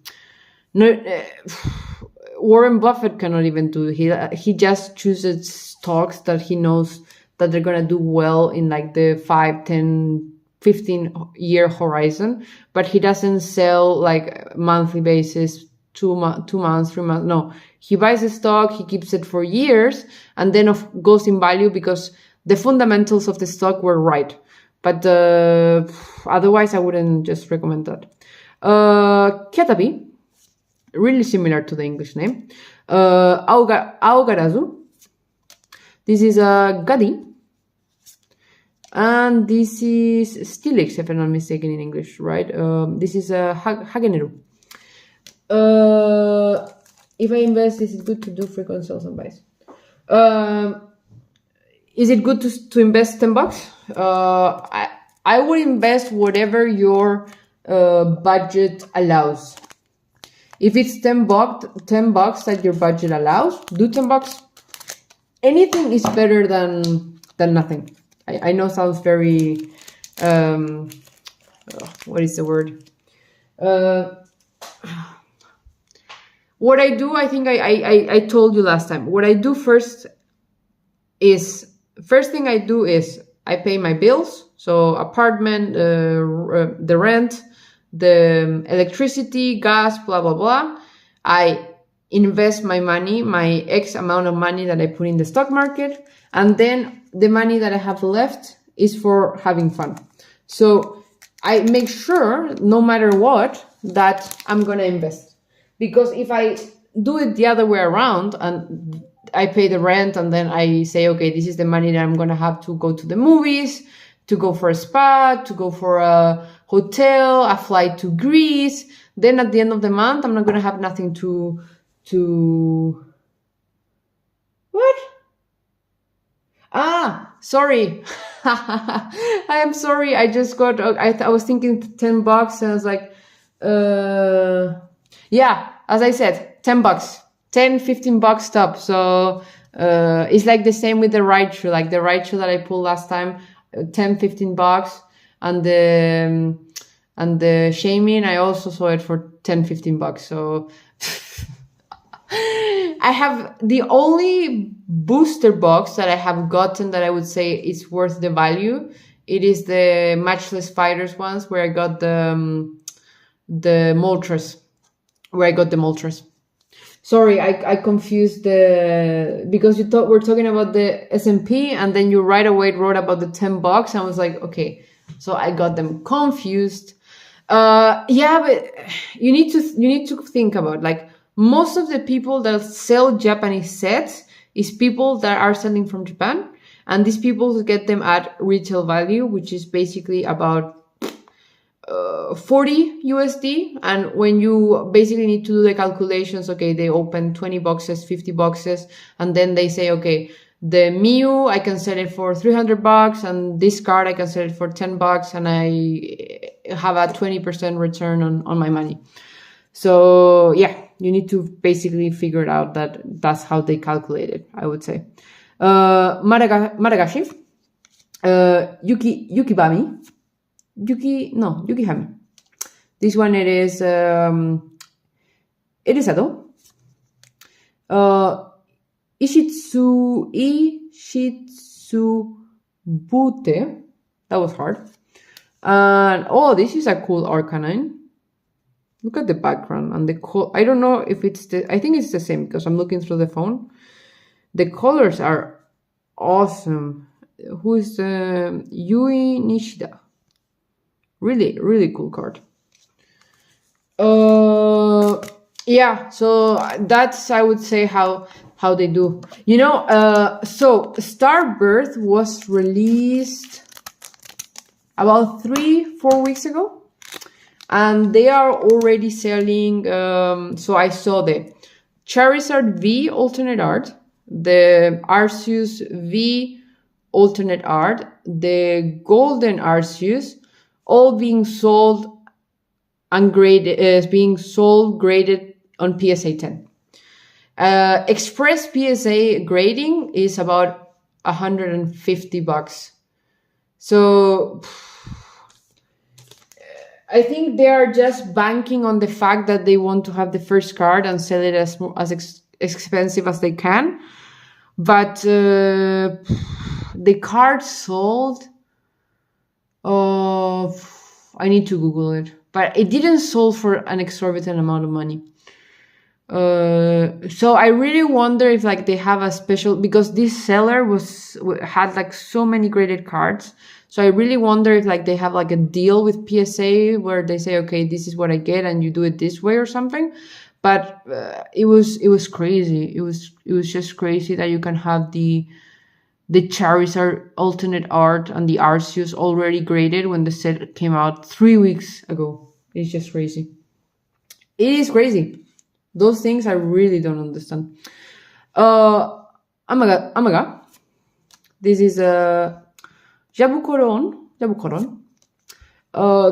A: Buffett cannot even do it. He just chooses stocks that he knows that they're going to do well in like the 5, 10, 15 year horizon, but he doesn't sell like monthly basis, 2 months, 3 months. No, he buys a stock, he keeps it for years, and then goes in value because the fundamentals of the stock were right. But otherwise, I wouldn't just recommend that. Kyatabi, really similar to the English name. Aogarazu. This is a Gadi. And this is Stilix, if I'm not mistaken in English, right? This is a Hageneru. If I invest, is it good to do frequent sales and buys? Is it good to invest $10? I would invest whatever your budget allows. If it's $10 that your budget allows, do $10. Anything is better than nothing. I know sounds very what is the word? What I do, I think I told you last time. What I do first thing I do is I pay my bills. So apartment, the rent, the electricity, gas, blah, blah, blah. I invest my money, my X amount of money that I put in the stock market. And then the money that I have left is for having fun. So I make sure, no matter what, that I'm going to invest. Because if I do it the other way around and I pay the rent and then I say, okay, this is the money that I'm going to have to go to the movies, to go for a spa, to go for a hotel, a flight to Greece, then at the end of the month, I'm not going to have nothing to what? Sorry. I am sorry. I just got, I was thinking $10 and I was like, yeah, as I said, $10, $10-15 top. So, it's like the same with the ride shoe, like the ride shoe that I pulled last time, $10-15, and the shaming, I also saw it for $10-15. So I have the only booster box that I have gotten that I would say is worth the value. It is the Matchless Fighters ones where I got the Moltres. Sorry, I confused because you thought we're talking about the S&P and then you right away wrote about the $10. I was like, okay, so I got them confused. Yeah, but you need to think about, like, most of the people that sell Japanese sets is people that are selling from Japan, and these people get them at retail value, which is basically about 40 USD. And when you basically need to do the calculations, okay, they open 20 boxes, 50 boxes, and then they say, okay, the Miu, I can sell it for $300, and this card, I can sell it for $10, and I have a 20% return on my money. So yeah, you need to basically figure it out that's how they calculate it, I would say. Madagashi, Yukihami. This one it is Sato. Ishitsubute. That was hard. And oh, this is a cool Arcanine. Look at the background and I don't know if it's I think it's the same because I'm looking through the phone. The colors are awesome. Who is Yui Nishida? Really, really cool card. Yeah, so that's, I would say, how they do. You know, so Starbirth was released about 3-4 weeks ago. And they are already selling, so I saw the Charizard V alternate art, the Arceus V alternate art, the Golden Arceus, all being sold ungraded, graded on PSA 10. Express PSA grading is about $150. So I think they are just banking on the fact that they want to have the first card and sell it as expensive as they can. But the card sold, I need to Google it. But it didn't sold for an exorbitant amount of money. So I really wonder if like they have a special, because this seller had like so many graded cards. So I really wonder if like they have like a deal with PSA where they say, okay, this is what I get and you do it this way or something. But it was crazy. It was just crazy that you can have the Charizard alternate art and the Arceus already graded when the set came out 3 weeks ago. It's just crazy. It is crazy. Those things I really don't understand. Amaga. This is a Jabukuron.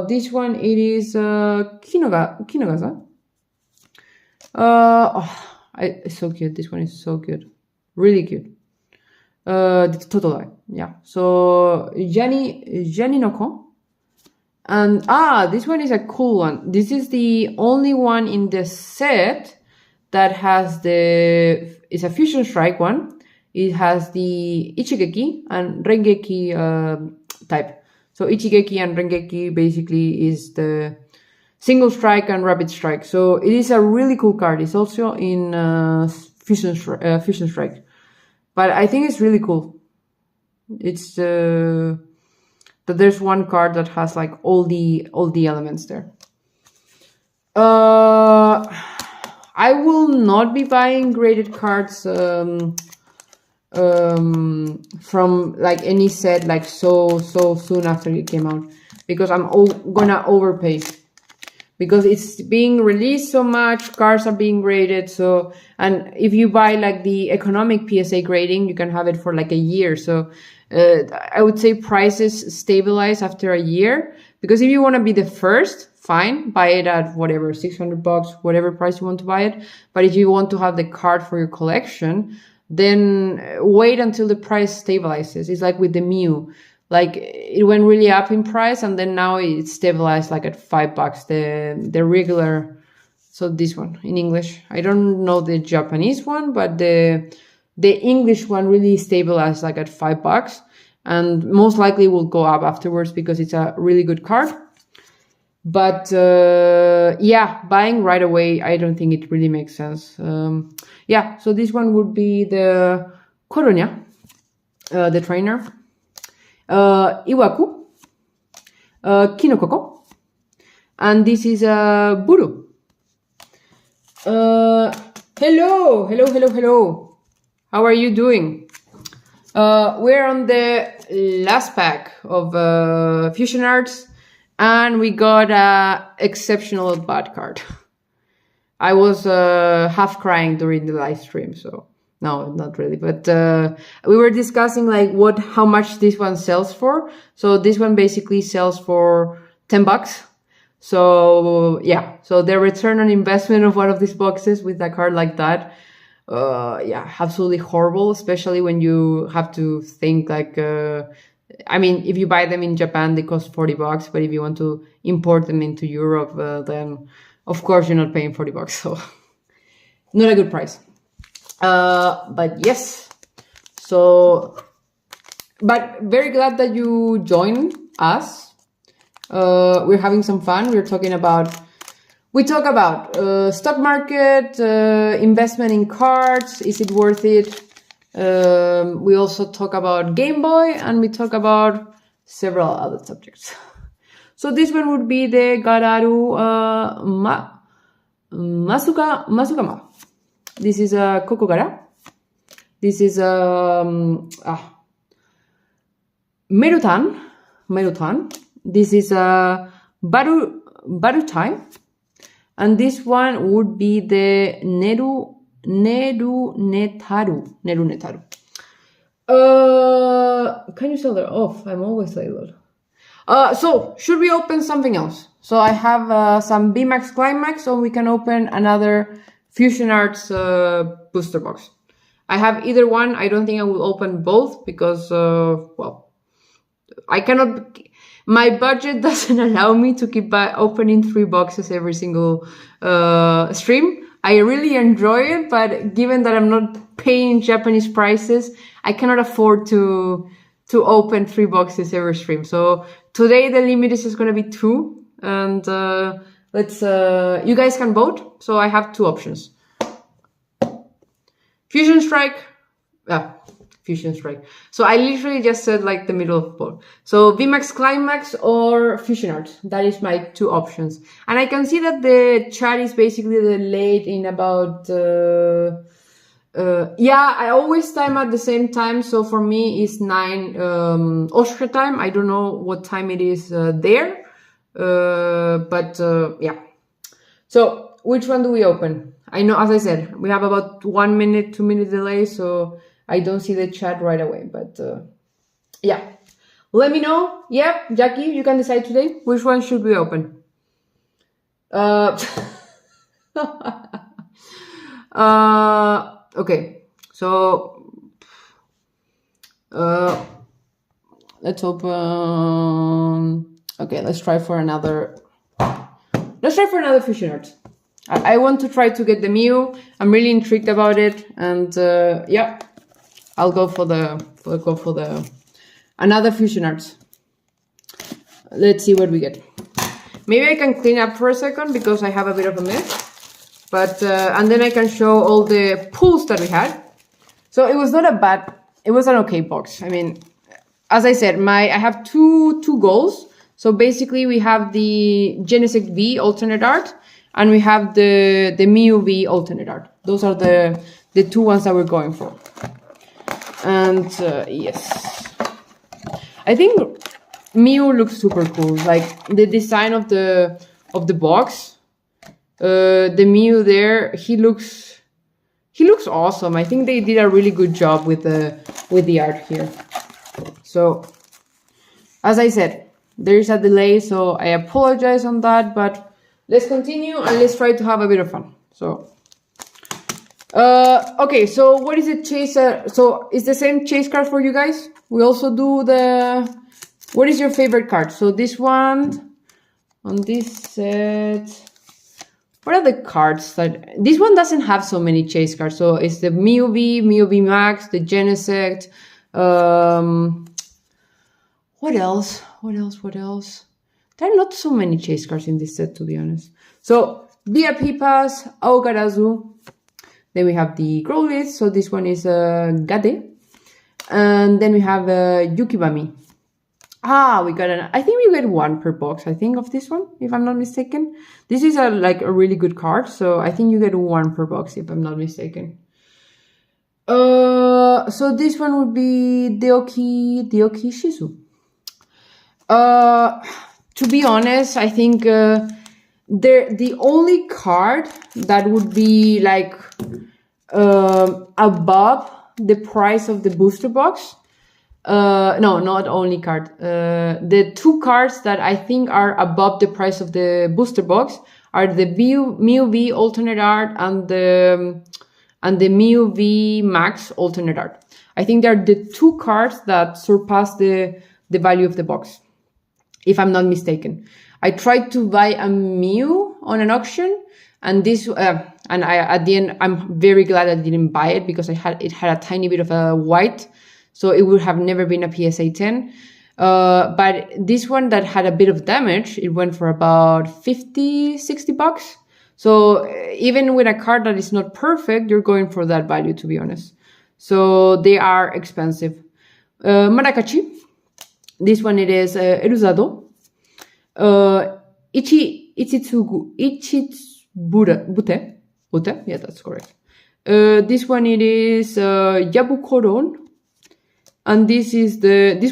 A: This one, it is Kinogasa. It's so cute. This one is so cute. Really cute. Totally. Yeah. So, Jani no Ko. And, this one is a cool one. This is the only one in the set that has it's a Fusion Strike one. It has the Ichigeki and Rengeki type. So Ichigeki and Rengeki basically is the single strike and rapid strike. So it is a really cool card. It's also in Fusion Strike. But I think it's really cool. It's that there's one card that has like all the elements there. I will not be buying graded cards from like any set like so soon after it came out, because I'm gonna overpay, because it's being released so much, cards are being graded. So, and if you buy like the economic PSA grading, you can have it for like a year. So I would say prices stabilize after a year, because if you want to be the first, fine, buy it at whatever, $600, whatever price you want to buy it. But if you want to have the card for your collection, then wait until the price stabilizes. It's like with the Mew. Like it went really up in price, and then now it's stabilized like at $5. The regular, so this one in English. I don't know the Japanese one, but the English one really stabilized like at $5, and most likely will go up afterwards because it's a really good card. But yeah, buying right away, I don't think it really makes sense. Yeah, so this one would be the Koronya, the trainer, Iwaku, Kinokoko, and this is Buru. Hello. How are you doing? We're on the last pack of Fusion Arts, and we got a exceptional bad card. I was half crying during the live stream, so no, not really. But we were discussing like how much this one sells for. So this one basically sells for $10. So yeah, so the return on investment of one of these boxes with a card like that, yeah, absolutely horrible. Especially when you have to think like, I mean, if you buy them in Japan, they cost $40. But if you want to import them into Europe, then of course you're not paying $40. So not a good price. But yes, so, but very glad that you joined us. We're having some fun. We talk about stock market, investment in cards. Is it worth it? We also talk about Game Boy, and we talk about several other subjects. So this one would be the Gararu Masukama. This is a Kokogara. This is a Merutan. This is a Barutai. And this one would be the Neru Netaru. Can you sell that off? I'm always like that. So should we open something else? So I have some VMAX Climax, so we can open another Fusion Arts booster box. I have either one. I don't think I will open both because, well, I cannot. My budget doesn't allow me to keep opening 3 boxes every single stream. I really enjoy it, but given that I'm not paying Japanese prices, I cannot afford to open 3 boxes every stream. So today the limit is just going to be 2, and let's you guys can vote. So I have 2 options. Fusion Strike. So I literally just said like the middle of both. So VMAX Climax or Fusion Arts. That is my 2 options. And I can see that the chat is basically delayed in about, yeah, I always time at the same time. So for me it's 9 Austria time. I don't know what time it is there. But yeah. So which one do we open? I know, as I said, we have about 1 minute, 2 minute delay. So I don't see the chat right away, but Yeah. Let me know. Yeah, Jackie, you can decide today which one should we open. Okay. So let's open. Okay, let's try for another. Let's try for another fusion art. I want to try to get the Mew. I'm really intrigued about it, and yeah, I'll go for the another fusion art. Let's see what we get. Maybe I can clean up for a second because I have a bit of a mess, but and then I can show all the pulls that we had. So it was not a bad. It was an okay box. I mean, as I said, I have two goals. So basically, we have the Genesect V alternate art, and we have the Mew V alternate art. Those are the two ones that we're going for. And yes, I think Mew looks super cool. Like the design of the box, the Mew there, he looks awesome. I think they did a really good job with the art here. So, as I said, there is a delay, so I apologize on that, but let's continue and let's try to have a bit of fun. So, okay, so what is it, chase? So, it's the same chase card for you guys. We also do what is your favorite card? So, this one, on this set, what are the cards that, this one doesn't have so many chase cards. So, it's the Mew V Max, the Genesect, what else? There are not so many chase cards in this set, to be honest. So, VIP Pass, Aogarazu. Then we have the Growlithe. So, this one is Gade. And then we have Yukibami. We got I think we get one per box, I think, of this one, if I'm not mistaken. This is a really good card. So, I think you get one per box, if I'm not mistaken. So, this one would be Deoki Shizu. To be honest, I think the only card that would be like above the price of the booster box. No, not only card. The two cards that I think are above the price of the booster box are the Mew V alternate art and the Mew V Max alternate art. I think they're the two cards that surpass the value of the box, if I'm not mistaken. I tried to buy a Mew on an auction, and this and at the end I'm very glad I didn't buy it because it had a tiny bit of a white, so it would have never been a PSA 10. But this one that had a bit of damage, it went for about 50-60 bucks. So even with a card that is not perfect, you're going for that value, to be honest. So they are expensive. Marakachi. This one, it is Eruzado. Bute. Yeah, that's correct. This one, it is Jabukuron. And this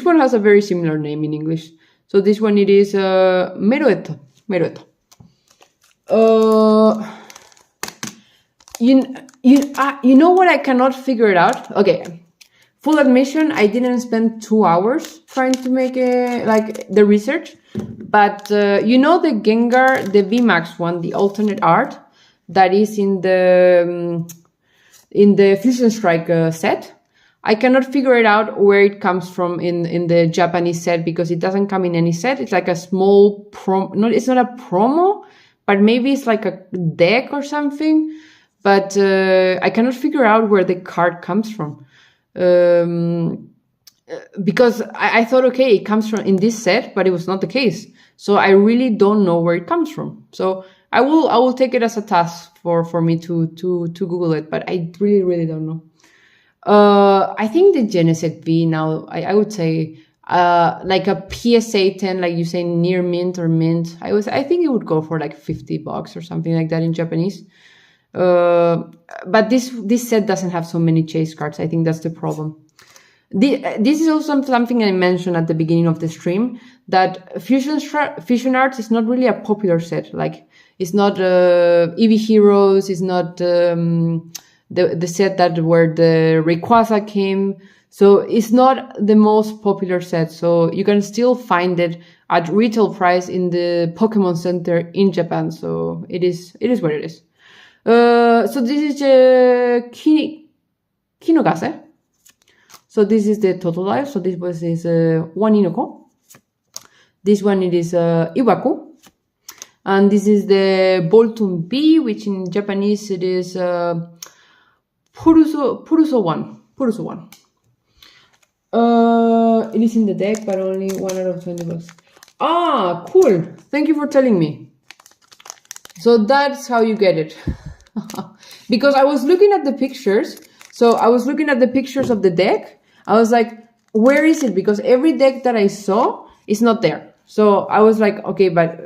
A: one has a very similar name in English. So this one, it is Merueto. You know what, I cannot figure it out. Okay, full admission, I didn't spend 2 hours trying to make the research, but you know the Gengar, the VMAX one, the alternate art that is in the Fusion Strike set. I cannot figure it out where it comes from in the Japanese set because it doesn't come in any set. It's like a small no, it's not a promo, but maybe it's like a deck or something. But I cannot figure out where the card comes from. Because I thought, okay, it comes from in this set, but it was not the case. So I really don't know where it comes from. So I will take it as a task for me to Google it, but I really don't know. I think the Genesect V now, I would say like a PSA 10, like you say, near mint or mint. I think it would go for like 50 bucks or something like that in Japanese. But this set doesn't have so many chase cards. I think that's the problem. This is also something I mentioned at the beginning of the stream, that Fusion Arts is not really a popular set. Like, it's not Eevee Heroes, it's not the set where the Rayquaza came. So it's not the most popular set. So you can still find it at retail price in the Pokemon Center in Japan. So it is what it is. So this is Kinogase. So this is the total life. So this was is one Inoko. This one it is Iwaku. And this is the Bolton B, which in Japanese it is Puruso 1. Puruso 1. It is in the deck, but only 1 out of 20 bucks. Ah, cool. Thank you for telling me. So that's how you get it. Because I was looking at the pictures. So I was looking at the pictures of the deck. I was like, where is it? Because every deck that I saw is not there. So I was like, okay, but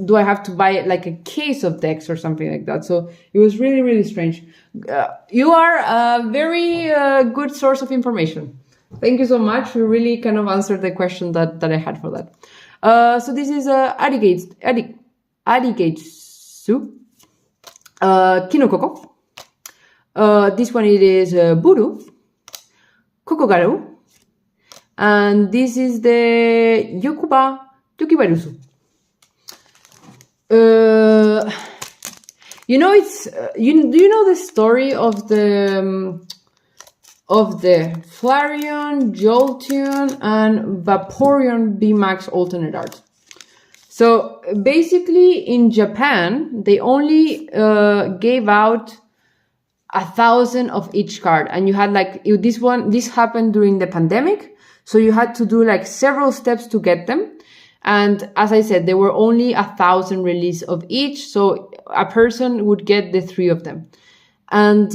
A: do I have to buy like a case of decks or something like that? So it was really, really strange. You are a very good source of information. Thank you so much. You really kind of answered the question that I had for that. So this is Arigetsu, Kinokoko. This one it is Buru, Kokogaru, and this is the Yokuba Yukibarusu. You know, it's do you know the story of the Flareon, Jolteon, and Vaporeon VMAX alternate art? So basically, in Japan, they only gave out 1,000 of each card, and you had like this happened during the pandemic, so you had to do like several steps to get them. And as I said, there were only 1,000 release of each, so a person would get the 3 of them. And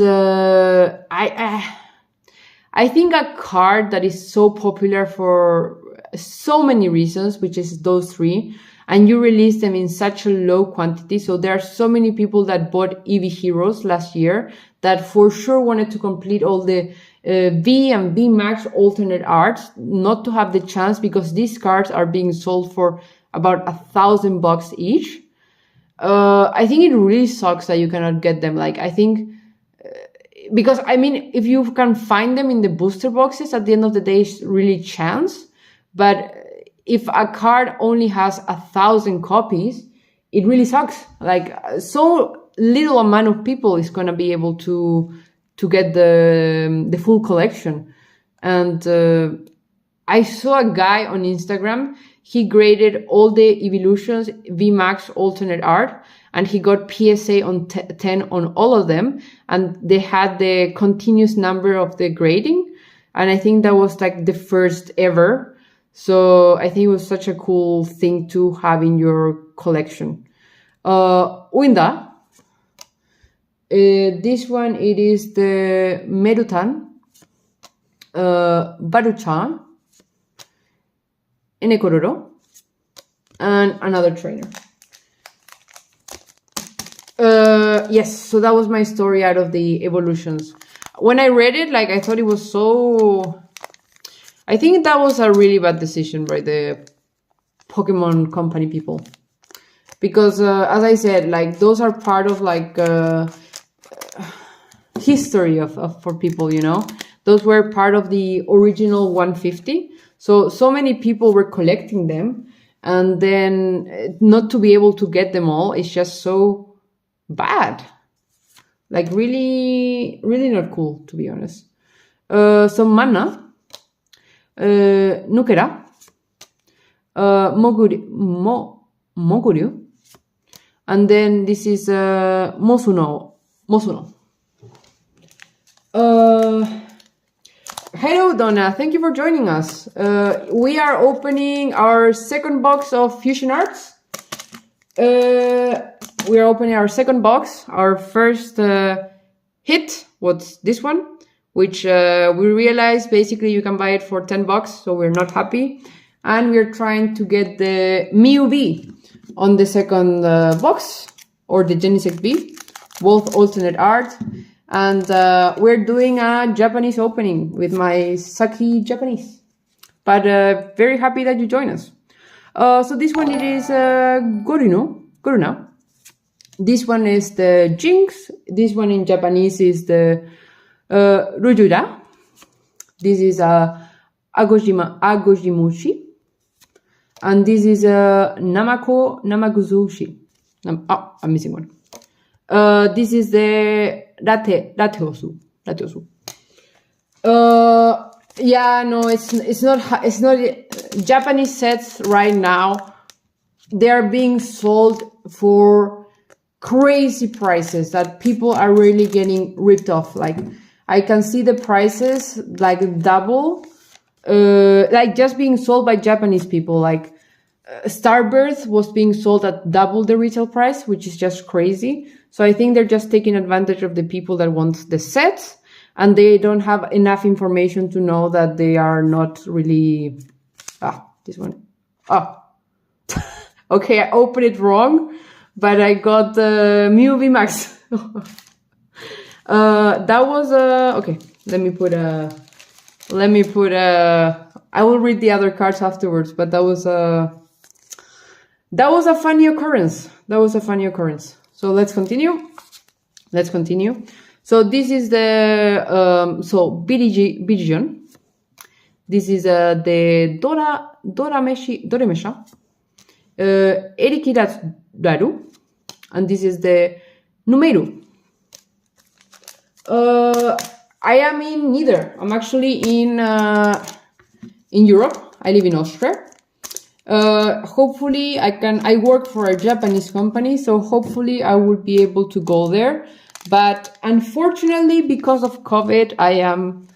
A: I think a card that is so popular for so many reasons, which is those 3, and you release them in such a low quantity. So there are so many people that bought Eevee Heroes last year that for sure wanted to complete all the V and V Max alternate arts, not to have the chance, because these cards are being sold for about $1,000 each. I think it really sucks that you cannot get them. Like, I think, because I mean, if you can find them in the booster boxes, at the end of the day, it's really chance. But if a card only has 1,000 copies, it really sucks. Like, so little amount of people is going to be able to get the full collection. And I saw a guy on Instagram, he graded all the Evolutions VMAX alternate art, and he got PSA on 10 on all of them, and they had the continuous number of the grading, and I think that was like the first ever. So I think it was such a cool thing to have in your collection. Uinda. This one, it is the Merutan, Baruchan, Enekororo, and another trainer. Yes, so that was my story out of the evolutions. When I read it, like, I thought it was so... I think that was a really bad decision by the Pokemon company people. Because, as I said, like, those are part of, like, history for people, you know? Those were part of the original 150. So many people were collecting them. And then not to be able to get them all is just so bad. Like, really, really not cool, to be honest. So Mana, Nukera, Moguryu, and then this is Mosuno. Hello, Donna. Thank you for joining us. We are opening our second box of Fusion Arts. We are opening our second box. Our first hit was this one, which we realized basically you can buy it for $10, so we're not happy. And we're trying to get the Mew V on the second box, or the Genesect V, both alternate art. And we're doing a Japanese opening with my Saki Japanese. But very happy that you join us. So this one, it is Goruna. This one is the Jinx. This one in Japanese is the Rujura. This is a agojimushi. And this is a namaguzushi. I'm missing one. This is the rateosu. Yeah, no, it's not Japanese sets right now. They are being sold for crazy prices that people are really getting ripped off. Like, I can see the prices like double, like just being sold by Japanese people. Like Starbirth was being sold at double the retail price, which is just crazy. So I think they're just taking advantage of the people that want the sets, and they don't have enough information to know that they are not really... this one. Okay, I opened it wrong, but I got the Mew VMAX. That was okay. Let me put I will read the other cards afterwards, but that was a funny occurrence. So let's continue. So this is the Birigion. This is the Doremesha. Erikiraru, and this is the Numeiru. I am in neither. I'm actually in Europe. I live in Austria. Hopefully I work for a Japanese company, so hopefully I will be able to go there. But unfortunately, because of COVID, I am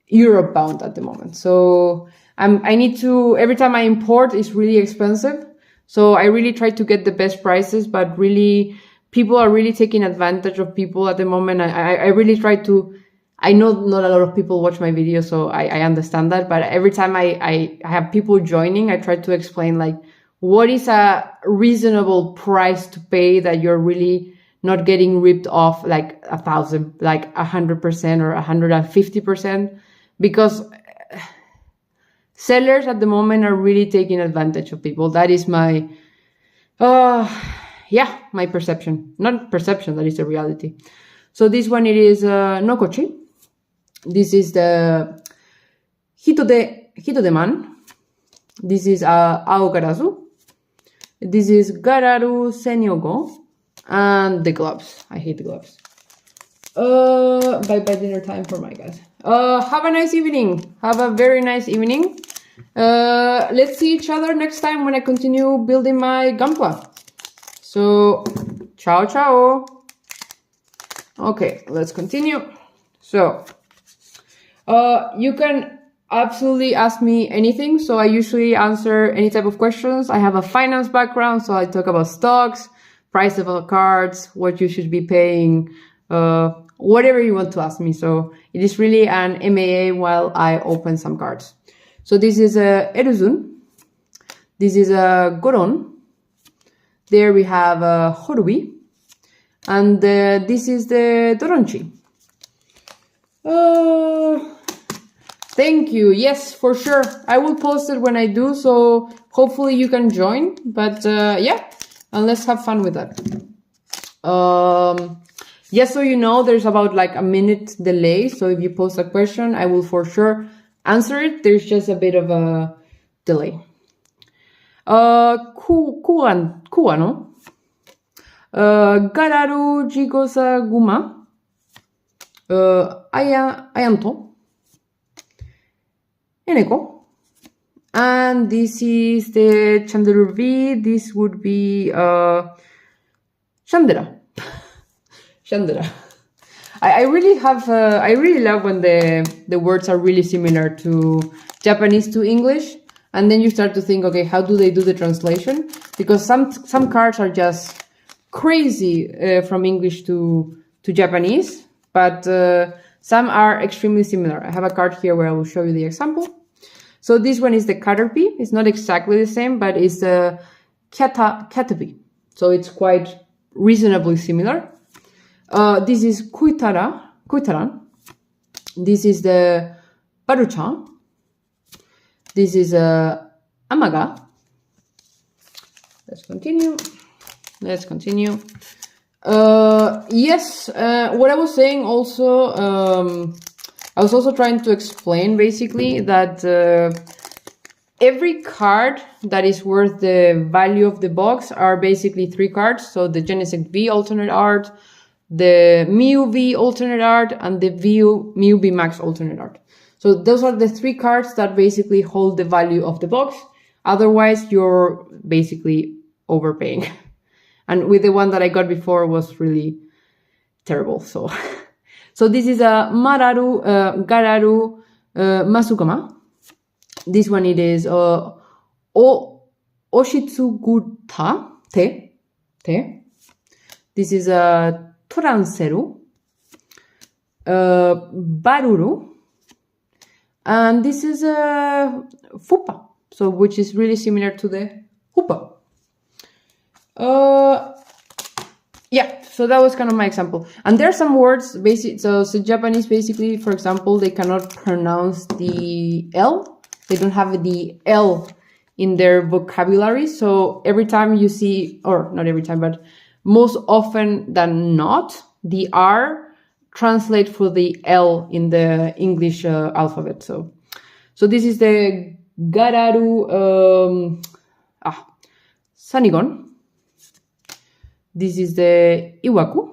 A: Europe bound at the moment. So I need to, every time I import, it's really expensive. So I really try to get the best prices, but really people are really taking advantage of people at the moment. I really try to, I know not a lot of people watch my videos, so I understand that. But every time I have people joining, I try to explain like, what is a reasonable price to pay that you're really not getting ripped off like 1,000, like 100% or 150%, because sellers at the moment are really taking advantage of people. That is my, my perception. Not perception, that is the reality. So this one, it is Nokochi. This is the Hitode Man. This is Aogarazu. This is Gararu Senyogo. And the gloves. I hate the gloves. Bye dinner time for my guys. Have a nice evening. Have a very nice evening. Let's see each other next time when I continue building my Gunpla. So, ciao. Okay, let's continue. So, you can absolutely ask me anything. So I usually answer any type of questions. I have a finance background, so I talk about stocks, price of cards, what you should be paying, whatever you want to ask me. So it is really an MAA while I open some cards. So this is a Eruzun. This is a Goron. There we have a Horubi. And this is the Doronchi. Thank you. Yes, for sure. I will post it when I do. So hopefully you can join. But yeah. And let's have fun with that. Just so you know, there's about like a minute delay. So if you post a question, I will for sure answer it. There's just a bit of a delay. Kuano. Gararu Jigosa Guma. Ayanto. Eneko. And this is the Chandelur V. This would be Chandera. Chandera. I really have I really love when the words are really similar to Japanese to English, and then you start to think, okay, how do they do the translation? Because some cards are just crazy from English to Japanese, but some are extremely similar. I have a card here where I will show you the example. So this one is the Caterpie. It's not exactly the same, but it's the Caterpie. So it's quite reasonably similar. This is Kuitaran. This is the Baruchan. This is Amaga. Let's continue. Yes, what I was saying also, I was also trying to explain basically that every card that is worth the value of the box are basically 3 cards. So the Genesect V alternate art, the Mew V alternate art, and the Mew V Max alternate art. So those are the 3 cards that basically hold the value of the box. Otherwise, you're basically overpaying. And with the one that I got before was really terrible. So this is a Mararu, Gararu, Masukama. This one it is Oshitsuguta Te. This is a Toranseru, Baruru, and this is a Fupa. So which is really similar to the Hupa. Yeah, so that was kind of my example. And there are some words, so Japanese basically, for example, they cannot pronounce the L. They don't have the L in their vocabulary. So every time you see, or not every time, but most often than not, the R translate for the L in the English alphabet. So this is the Gararu Sanigon. This is the Iwaku,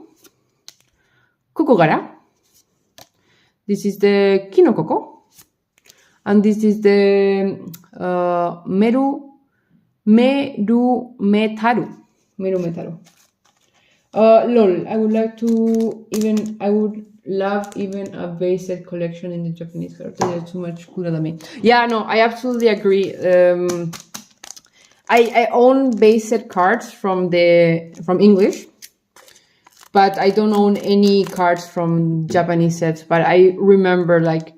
A: Kokogara. This is the Kinokoko. And this is the Meru Metaru. Lol, I would love even a base set collection in the Japanese cards. They're too much cooler than me. Yeah, no, I absolutely agree. I own base set cards from English, but I don't own any cards from Japanese sets. But I remember the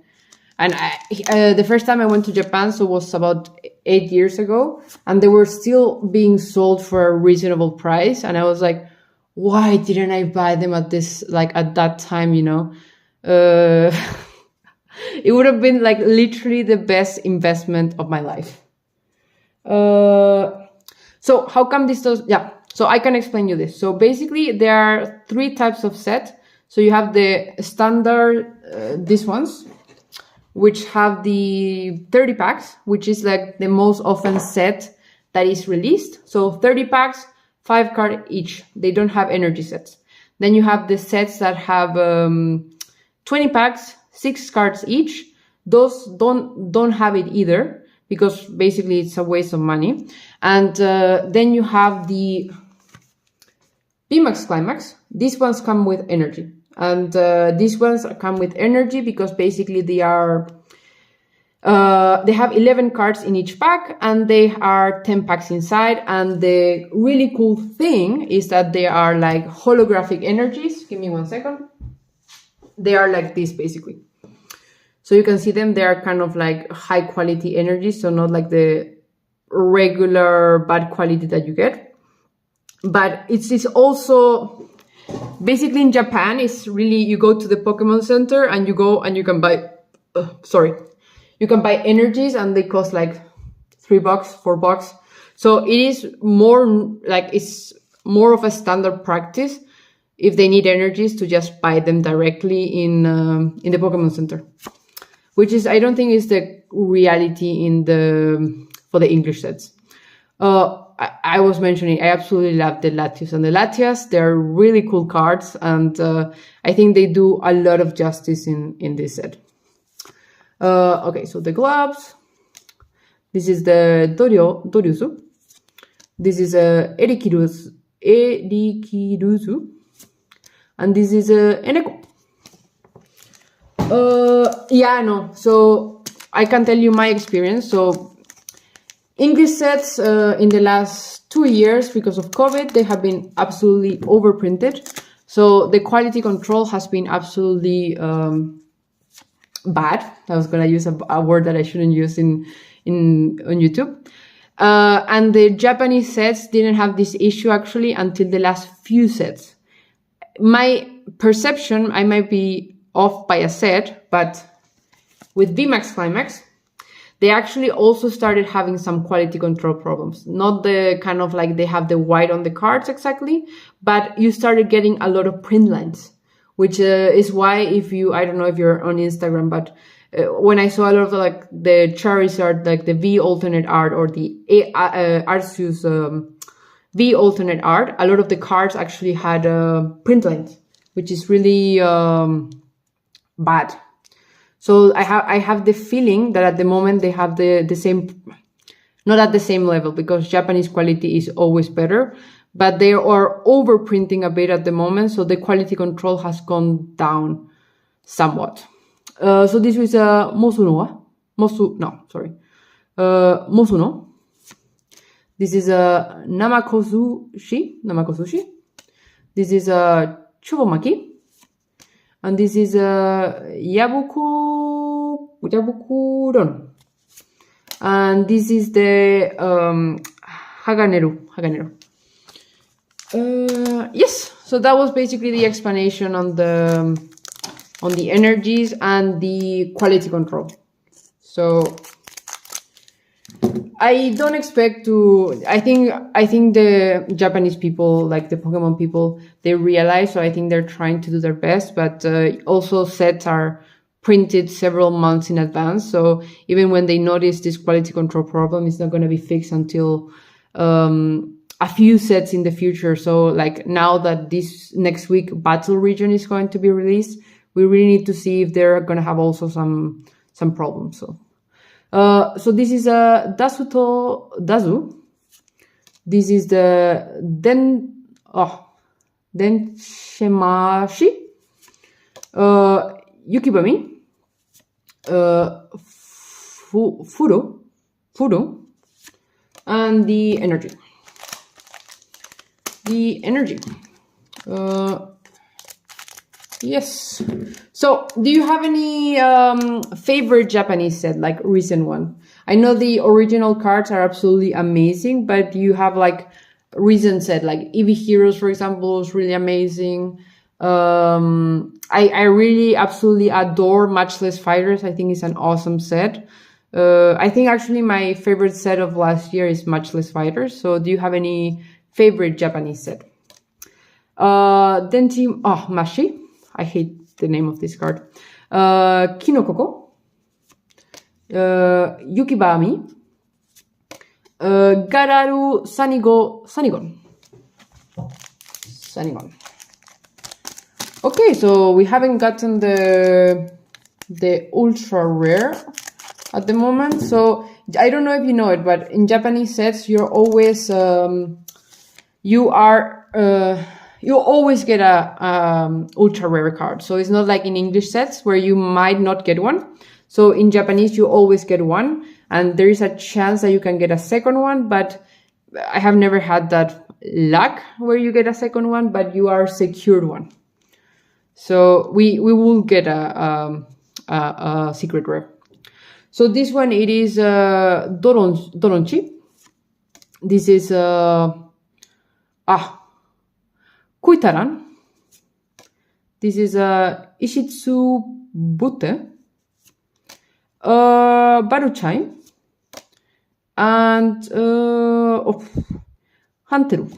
A: first time I went to Japan, so it was about 8 years ago, and they were still being sold for a reasonable price, and I was like, why didn't I buy them at that time? It would have been literally the best investment of my life. So how come this does? Yeah, so I can explain you this. So basically there are 3 types of set. So you have the standard, these ones, which have the 30 packs, which is the most often set that is released. So 30 packs, 5 cards each. They don't have energy sets. Then you have the sets that have 20 packs, 6 cards each. Those don't have it either, because basically it's a waste of money. And then you have the VMAX Climax. These ones come with energy. And these ones come with energy because basically they have 11 cards in each pack, and they are 10 packs inside. And the really cool thing is that they are holographic energies. Give me 1 second. They are like this basically. So you can see them, they are kind of high quality energy, so not like the regular bad quality that you get. But it's also, basically in Japan, it's really, you go to the Pokemon Center and you go and you can buy, you can buy energies and they cost $3, $4. So it is more it's more of a standard practice if they need energies to just buy them directly in the Pokemon Center. Which is, I don't think is the reality for the English sets. I was mentioning, I absolutely love the Latios. And the Latias, they're really cool cards. And I think they do a lot of justice in this set. Okay, so the gloves. This is the Doryuzu. This is Erikiruzu. And this is Eneko. So I can tell you my experience. So English sets in the last 2 years, because of COVID, they have been absolutely overprinted. So the quality control has been absolutely bad. I was going to use a word that I shouldn't use on YouTube. And the Japanese sets didn't have this issue actually until the last few sets. My perception, I might be off by a set, but with VMAX Climax, they actually also started having some quality control problems. Not the kind of they have the white on the cards exactly, but you started getting a lot of print lines, which is why I don't know if you're on Instagram, but when I saw a lot of the Charizard, like the V alternate art or the Arceus V alternate art, a lot of the cards actually had print lines, which is really bad. So I have the feeling that at the moment they have the same, not at the same level, because Japanese quality is always better, but they are overprinting a bit at the moment, so the quality control has gone down somewhat. So this was Mosuno. This is a Namakosushi. This is a Chubomaki. And this is a Jabukuron. And this is the Haganeru. Yes, so that was basically the explanation on the energies and the quality control. So I don't expect to. I think the Japanese people, like the Pokemon people, they realize. So I think they're trying to do their best. But also sets are printed several months in advance. So even when they notice this quality control problem, it's not going to be fixed until a few sets in the future. So like now that this next week Battle Region is going to be released, we really need to see if they're going to have also some problems. So this is a Dazu. This is the Denshemashi, Yukibami, Furu, and the energy. Yes. So, do you have any favorite Japanese set, like recent one? I know the original cards are absolutely amazing, but you have like recent set, like Eevee Heroes, for example, was really amazing. I really absolutely adore Matchless Fighters. I think it's an awesome set. I think actually my favorite set of last year is Matchless Fighters. So, do you have any favorite Japanese set? Mashi. I hate the name of this card. Kinokoko, Yukibami, Gararu Sanigon. Okay, so we haven't gotten the ultra rare at the moment. So I don't know if you know it, but in Japanese sets, you're always you always get a ultra rare card. So it's not like in English sets where you might not get one. So in Japanese, you always get one, and there is a chance that you can get a second one, but I have never had that luck where you get a second one, but you are secured one. So we will get a secret rare. So this one, it is Doronchi. This is Kuitaran. This is Ishitsu Butte, Baruchai, and Hanteru.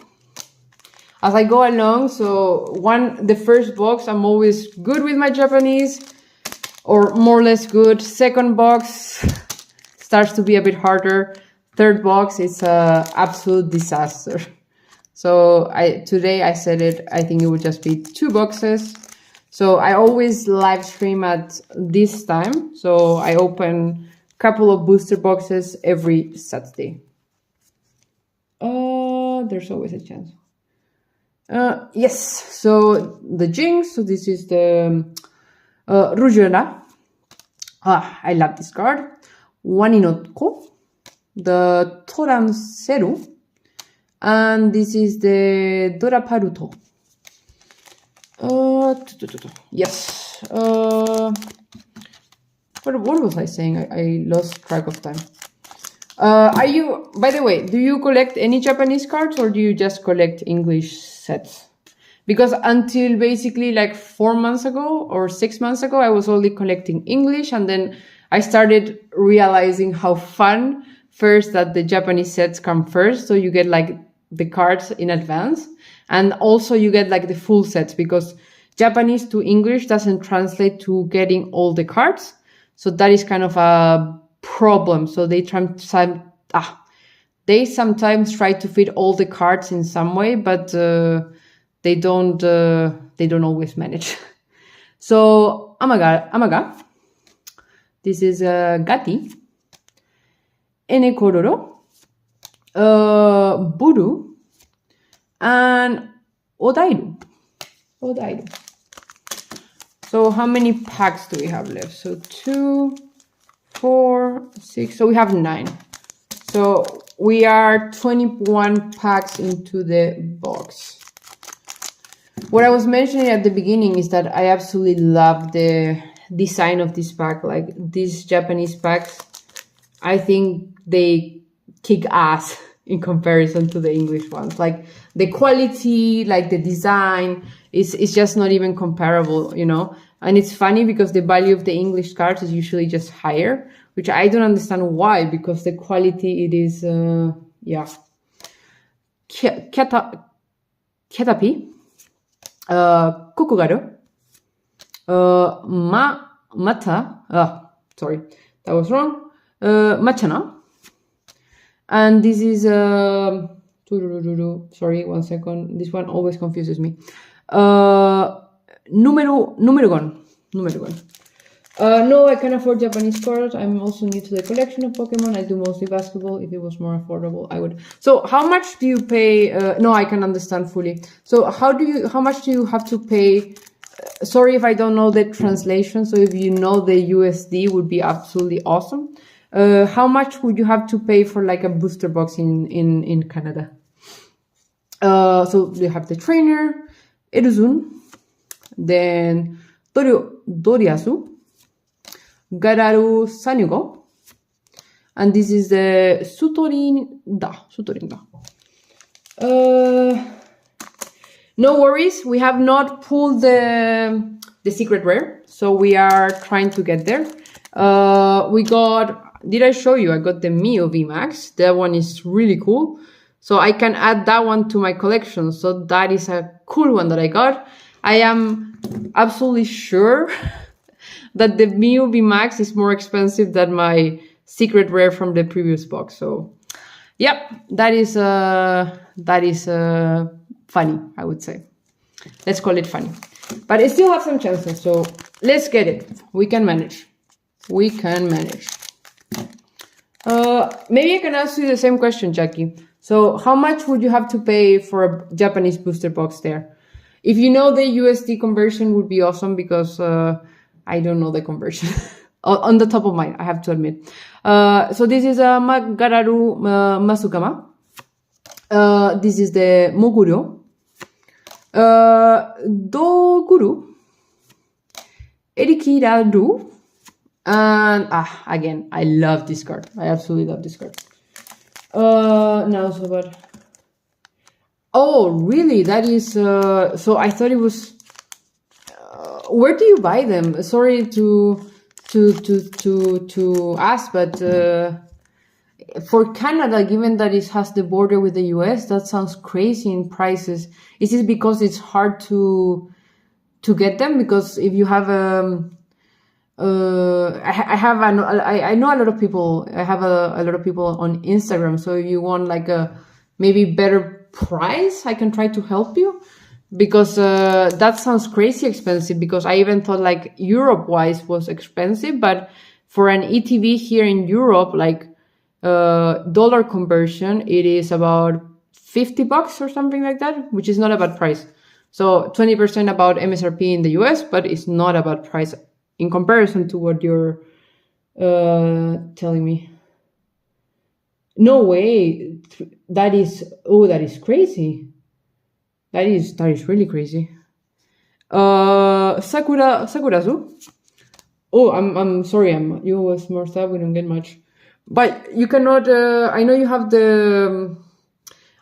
A: As I go along, so the first box, I'm always good with my Japanese, or more or less good. Second box starts to be a bit harder. Third box is a absolute disaster. So today I said it, I think it would just be 2 boxes. So I always live stream at this time. So I open a couple of booster boxes every Saturday. There's always a chance. Yes, so the Jinx. So this is the Rujuna. I love this card. Waninoko. The Toranseru. And this is the Doraparuto. Yes. What was I saying? I lost track of time. By the way, do you collect any Japanese cards or do you just collect English sets? Because until basically like 4 months ago or 6 months ago, I was only collecting English, and then I started realizing how fun first that the Japanese sets come first. So you get like the cards in advance, and also you get like the full sets, because Japanese to English doesn't translate to getting all the cards. So that is kind of a problem. So they sometimes try to fit all the cards in some way, but they don't always manage. So Amaga. This is Gati. Enekororo. Buru. And Odairu. So how many packs do we have left? So 2, 4, 6. So we have 9. So we are 21 packs into the box. What I was mentioning at the beginning is that I absolutely love the design of this pack. Like these Japanese packs, I think they kick ass in comparison to the English ones. Like the quality, like the design is just not even comparable, you know. And it's funny because the value of the English cards is usually just higher, which I don't understand why, because the quality it is, Ketapi, Kokugaru, sorry, that was wrong, Machana, and this is, sorry, 1 second, this one always confuses me, Numerugon. No, I can afford Japanese cards. I'm also new to the collection of Pokemon. I do mostly basketball. If it was more affordable, I would. So how much do you pay? No, I can understand fully. So how much do you have to pay? Sorry if I don't know the translation. So if you know the USD, would be absolutely awesome. How much would you have to pay for like a booster box in Canada? So you have the trainer, Eruzun, then Doriasu, Gararu Sanyugo, and this is the Sutorinda. No worries, we have not pulled the secret rare, so we are trying to get there. We got, did I show you? I got the Mio VMAX. That one is really cool. So I can add that one to my collection. So that is a cool one that I got. I am absolutely sure that the Mio VMAX is more expensive than my secret rare from the previous box. So, yep, that is funny, I would say. Let's call it funny. But I still have some chances, so let's get it. We can manage. Maybe I can ask you the same question, Jackie. So how much would you have to pay for a Japanese booster box there? If you know the USD conversion would be awesome, because I don't know the conversion on the top of mind, I have to admit. So this is a Gararu Masukama. This is the Moguro. Doguru. Erikiraru. And again, I love this card. I absolutely love this card. Now, so what? Oh, really? That is, so I thought it was, where do you buy them? Sorry to ask, but, for Canada, given that it has the border with the US, that sounds crazy in prices. Is it because it's hard to get them? Because if you have, I know a lot of people, I have a lot of people on Instagram. So if you want like a maybe better price, I can try to help you, because that sounds crazy expensive, because I even thought like Europe wise was expensive, but for an ETB here in Europe, like dollar conversion, it is about $50 or something like that, which is not a bad price. So 20% about MSRP in the US, but it's not a bad price in comparison to what you're telling me. No way. That is crazy. That is really crazy. Sakurazu. Oh, I'm sorry. You was more stuff. We don't get much, but you cannot. I know you have the.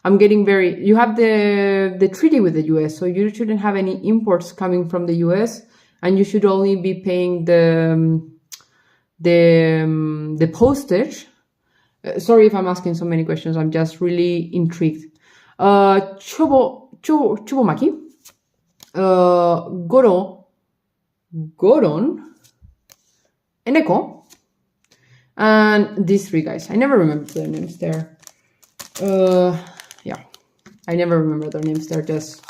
A: You have the treaty with the US, so you shouldn't have any imports coming from the US, and you should only be paying the postage. Sorry if I'm asking so many questions. I'm just really intrigued. Chubomaki. Goron, Eneko, and these three guys. I never remember their names there. Yeah, I never remember their names. They're just...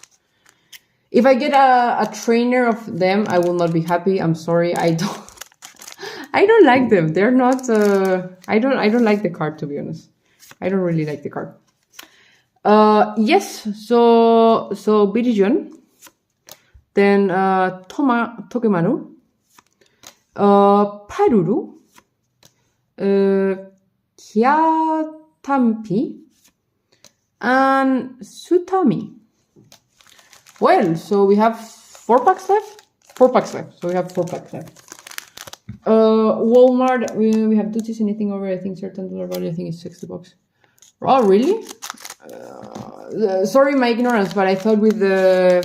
A: If I get a trainer of them, I will not be happy. I'm sorry. I don't like them. They're not... I don't like the card, to be honest. I don't really like the card. Yes, so Birijon, then Tokemaru, Paruru, Kyatampi, and Sutami. Well, so we have 4 packs left? 4 packs left. So we have 4 packs left. Walmart, we have duties, anything over, I think, certain dollar value, I think it's $60. Oh, really? Sorry my ignorance, but I thought with the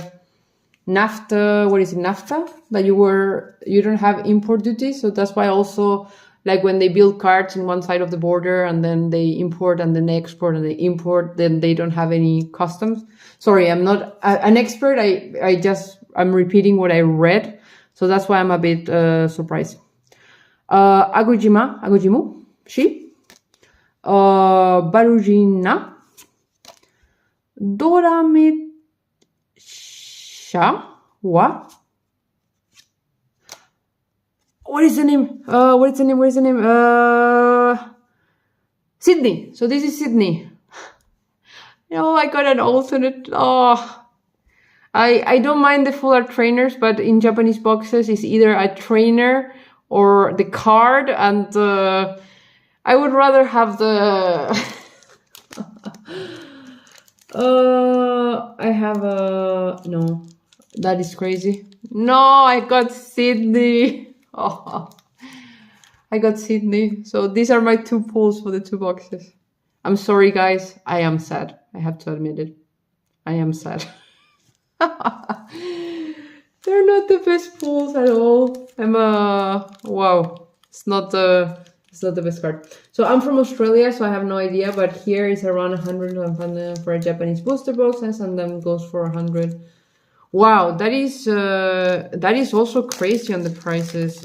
A: NAFTA, what is it, NAFTA? That you don't have import duties, so that's why also, like when they build cards in one side of the border and then they import and then they export and they import, then they don't have any customs. Sorry, I'm not an expert. I'm repeating what I read, so that's why I'm a bit surprised. Agojimu, she. Barujina. Dorametsha wa. What is the name? Sydney. So this is Sydney. No, I got an alternate. Oh, I don't mind the full art trainers, but in Japanese boxes, it's either a trainer or the card, and I would rather have the. I have a... No, that is crazy. No, I got Sydney. Oh, I got Sydney. So these are my 2 pulls for the 2 boxes. I'm sorry, guys. I am sad. I have to admit it. I am sad. They're not the best pulls at all. Wow. It's not the best card. So I'm from Australia, so I have no idea, but here is around 100 for a Japanese booster boxes, and then goes for 100. Wow, that is also crazy on the prices.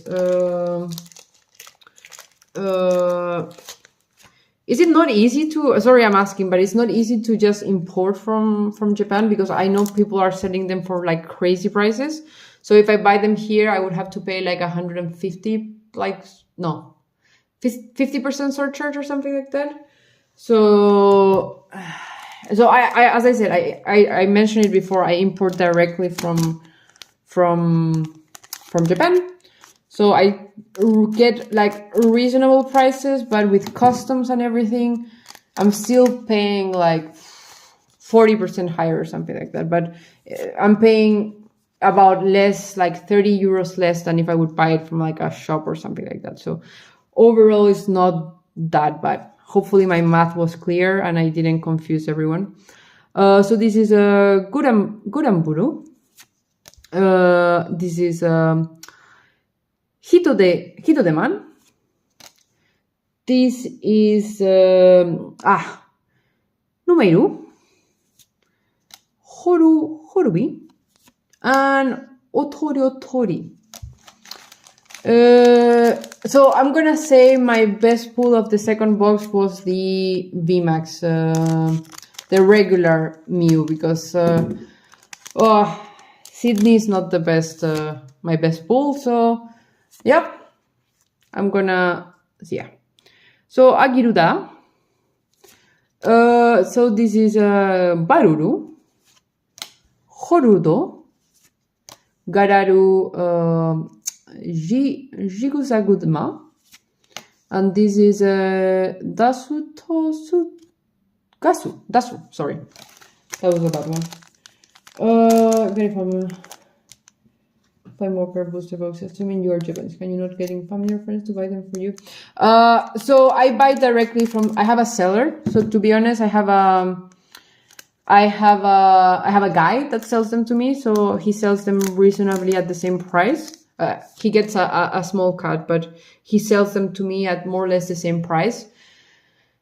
A: Is it not easy to... Sorry, I'm asking, but it's not easy to just import from Japan, because I know people are selling them for like crazy prices. So if I buy them here, I would have to pay like 150, like, no, 50% surcharge or something like that. So I as I said, I mentioned it before, I import directly from Japan. So I get like reasonable prices, but with customs and everything, I'm still paying like 40% higher or something like that. But I'm paying about less, like 30 euros less than if I would buy it from like a shop or something like that. So overall, it's not that bad. Hopefully my math was clear and I didn't confuse everyone. So this is a Guramburu. This is Hitodeman. This is Numeiru, Horubi, and Otori. So I'm gonna say my best pull of the second box was the VMAX, the regular Mew, because Sydney is not the best, my best pull. So yep, I'm gonna, yeah. So Agiruda. So this is Baruru, Horudo, Gararu, Jigusagudma, and this is Dasu, sorry, that was a bad one. Very five more per booster boxes. Assuming you are Japanese, can you not getting family or friends to buy them for you? So I buy directly from. I have a seller. So to be honest, I have a guy that sells them to me. So he sells them reasonably at the same price. He gets a small cut, but he sells them to me at more or less the same price.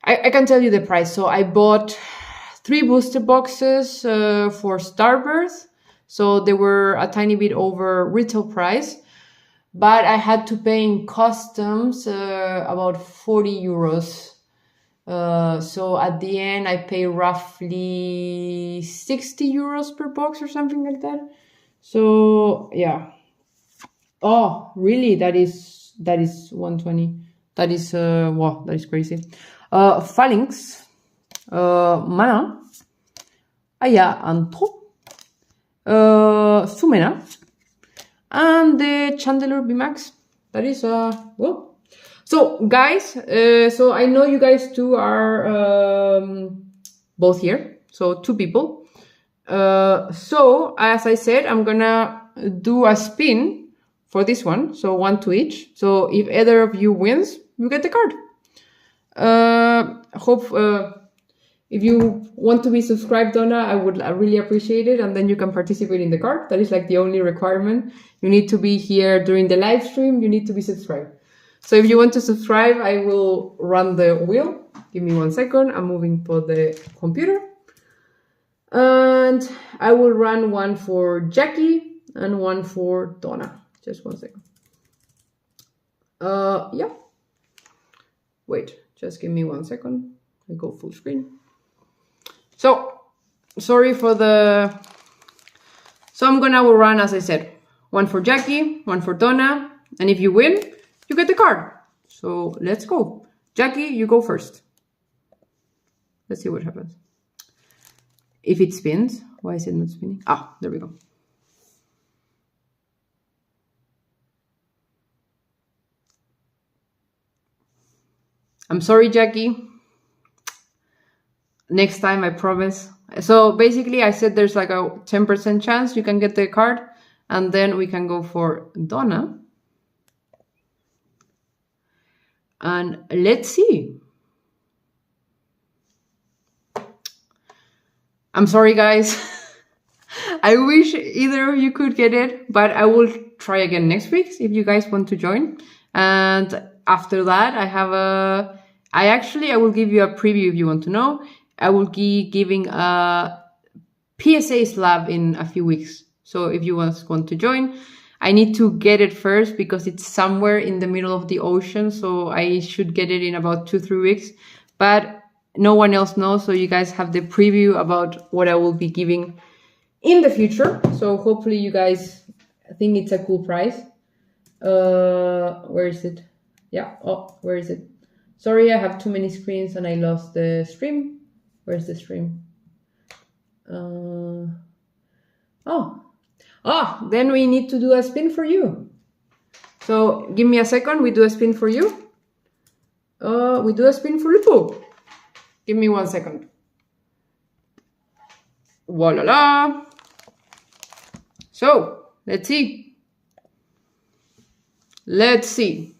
A: I can tell you the price. So I bought 3 booster boxes for Starbirth. so they were a tiny bit over retail price, but I had to pay in customs about 40 euros. So at the end, I pay roughly 60 euros per box or something like that. So yeah. Oh, really? That is 120. That is wow, that is crazy. Phalanx, Mana, Aya Anto, Sumena, and the Chandelier VMAX. That is well. So guys, so I know you guys two are both here. So 2 people. So as I said, I'm gonna do a spin for this one, so 1 to each. So if either of you wins, you get the card. If you want to be subscribed, Donna, I would really appreciate it, and then you can participate in the card. That is like the only requirement. You need to be here during the live stream. You need to be subscribed. So if you want to subscribe, I will run the wheel. Give me 1 second. I'm moving for the computer. And I will run 1 for Jackie and 1 for Donna. Just 1 second. Yeah. Wait, just give me 1 second. I go full screen. So, sorry for the... So I'm gonna run, as I said, 1 for Jackie, 1 for Donna, and if you win, you get the card. So let's go. Jackie, you go first. Let's see what happens. If it spins, why is it not spinning? Ah, there we go. I'm sorry, Jackie. Next time, I promise. So basically, I said there's like a 10% chance you can get the card, and then we can go for Donna. And let's see. I'm sorry, guys. I wish either of you could get it, but I will try again next week if you guys want to join. And after that, I will give you a preview if you want to know. I will be giving a PSA slab in a few weeks. So if you want to join, I need to get it first because it's somewhere in the middle of the ocean. So I should get it in about 2-3 weeks, but no one else knows. So you guys have the preview about what I will be giving in the future. So hopefully you guys think it's a cool price. Where is it? Yeah. Oh, where is it? Sorry, I have too many screens and I lost the stream. Where's the stream? Then we need to do a spin for you. So give me a second. We do a spin for you. We do a spin for Lupo. Give me 1 second. Voila. So let's see. Let's see.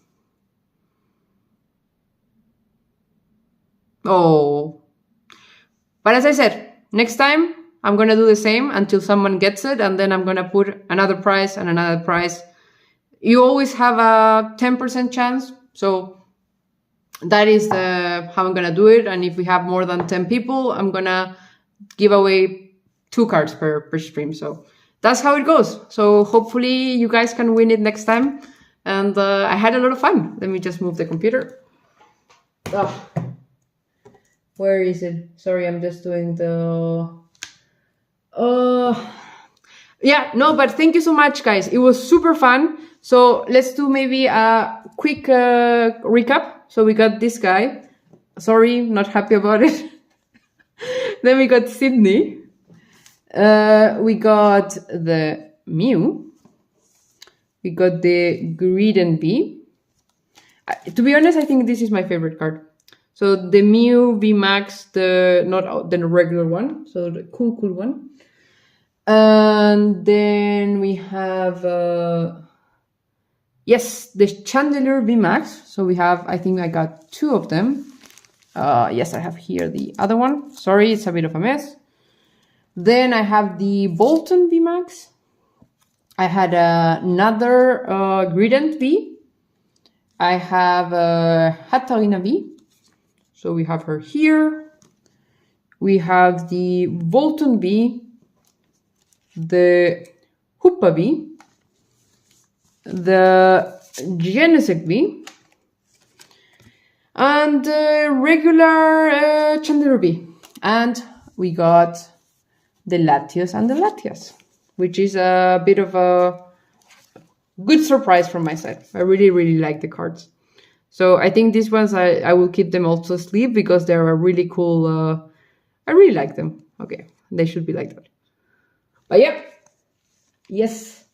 A: Oh. But as I said, next time I'm going to do the same until someone gets it, and then I'm going to put another prize and another prize. You always have a 10% chance, so that is how I'm going to do it. And if we have more than 10 people, I'm going to give away 2 cards per stream. So that's how it goes. So hopefully you guys can win it next time. And I had a lot of fun. Let me just move the computer. Oh. Where is it? Sorry, I'm just doing the... Yeah, no, but thank you so much, guys. It was super fun. So let's do maybe a quick recap. So we got this guy. Sorry, not happy about it. Then we got Sydney. We got the Mew. We got the Greedent Bee. To be honest, I think this is my favorite card. So the Mew VMAX, not the regular one, so the cool one. And then we have, yes, the Chandelier VMAX. So we have, I think I got 2 of them. Yes, I have here the other one. Sorry, it's a bit of a mess. Then I have the Bolton VMAX. I had another Greedent Bee. I have a Hatarina Bee. So we have her here. We have the Bolton Bee, the Hoopa V, the Genesect V, and regular Chandler V. And we got the Latios and the Latias, which is a bit of a good surprise from my side. I really like the cards. So I think these ones, I will keep them also sleeve because they're a really cool, I really like them. Okay, they should be like that. But yeah, yes.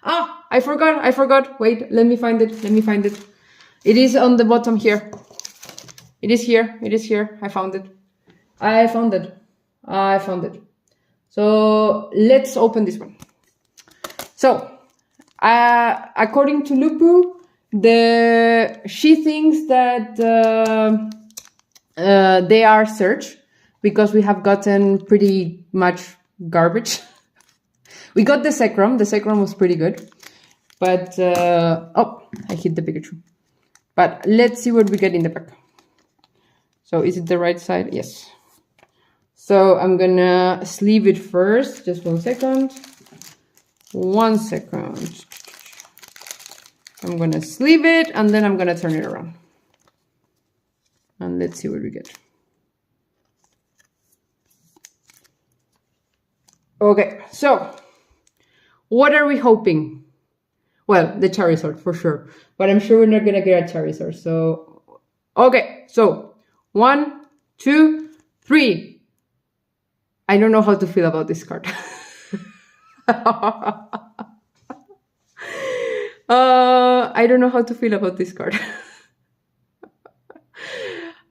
A: Ah, I forgot. Wait, let me find it. It is on the bottom here. It is here. I found it. So let's open this one. So, according to Lupu, she thinks that they are search because we have gotten pretty much garbage. We got the Zekrom. The Zekrom was pretty good. But, oh, I hit the Pikachu. But let's see what we get in the back. So is it the right side? Yes. So I'm gonna sleeve it first. Just 1 second. 1 second. I'm gonna sleeve it and then I'm gonna turn it around. And let's see what we get. Okay, so what are we hoping? Well, the Charizard for sure, but I'm sure we're not gonna get a Charizard. So, okay, so 1, 2, 3. I don't know how to feel about this card. I don't know how to feel about this card.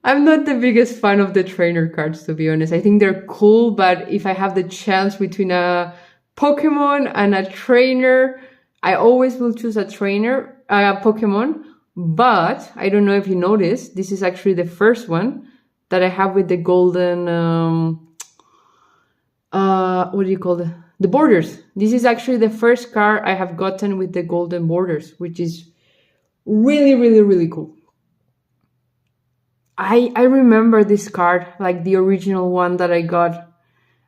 A: I'm not the biggest fan of the trainer cards, to be honest. I think they're cool, but if I have the chance between a Pokemon and a trainer, I always will choose a Pokemon. But I don't know if you noticed, this is actually the first one that I have with the golden, what do you call it? The borders. This is actually the first card I have gotten with the golden borders, which is really cool. I remember this card, like the original one that I got.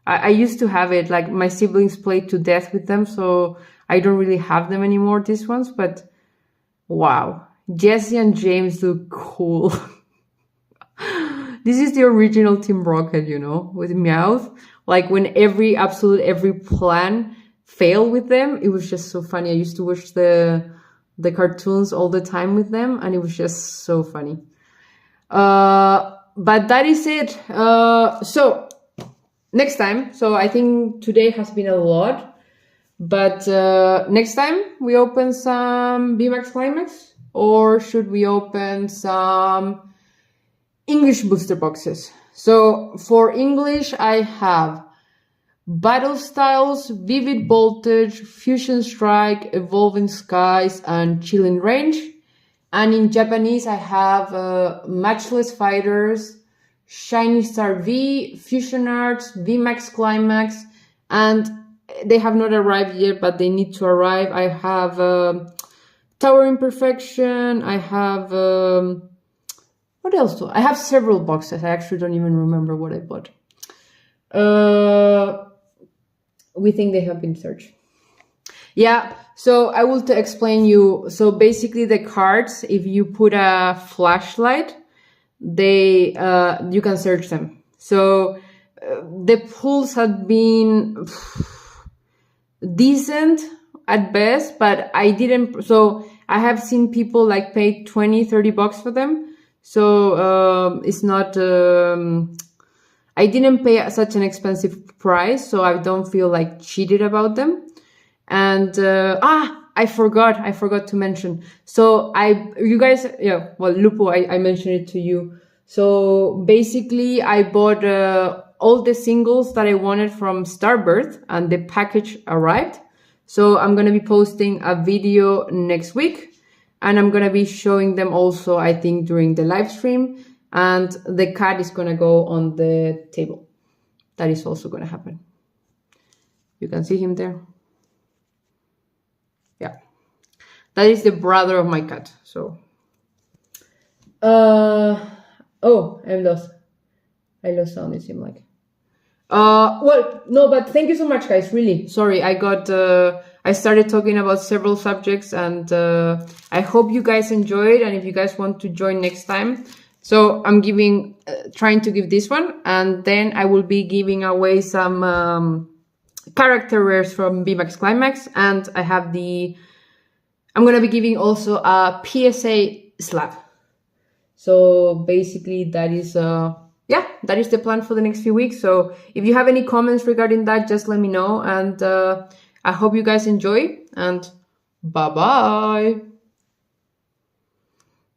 A: I used to have it, like my siblings played to death with them, so I don't really have them anymore, these ones, but wow. Jesse and James look cool. This is the original Team Rocket, you know, with Meowth. Like when every plan failed with them, it was just so funny. I used to watch the cartoons all the time with them, and it was just so funny. But that is it. So next time. So I think today has been a lot, but next time we open some VMAX Climax, or should we open some English booster boxes? So for English, I have Battle Styles, Vivid Voltage, Fusion Strike, Evolving Skies, and Chilling Range. And in Japanese, I have Matchless Fighters, Shiny Star V, Fusion Arts, VMAX Climax, and they have not arrived yet, but they need to arrive. I have Tower Imperfection. I have... what else do I have? Several boxes. I actually don't even remember what I bought. We think they have been searched. Yeah, so I will explain you. So basically the cards, if you put a flashlight, they you can search them. So the pulls have been decent at best, but I didn't. So I have seen people like pay 20, 30 bucks for them. So it's not, I didn't pay such an expensive price, so I don't feel like cheated about them. And, I forgot to mention. So you guys, yeah, well, Lupo, I mentioned it to you. So basically I bought, all the singles that I wanted from Starbirth, and the package arrived. So I'm going to be posting a video next week. And I'm going to be showing them also, I think, during the live stream. And the cat is going to go on the table. That is also going to happen. You can see him there. Yeah. That is the brother of my cat. So. Oh, I lost sound, it seemed like. Well, no, but thank you so much, guys. Really, sorry, I started talking about several subjects, and I hope you guys enjoyed. And if you guys want to join next time, so I'm trying to give this one, and then I will be giving away some character rares from VMAX Climax, and I'm gonna be giving also a PSA slab. So basically, that is that is the plan for the next few weeks. So if you have any comments regarding that, just let me know. And I hope you guys enjoy. And bye bye.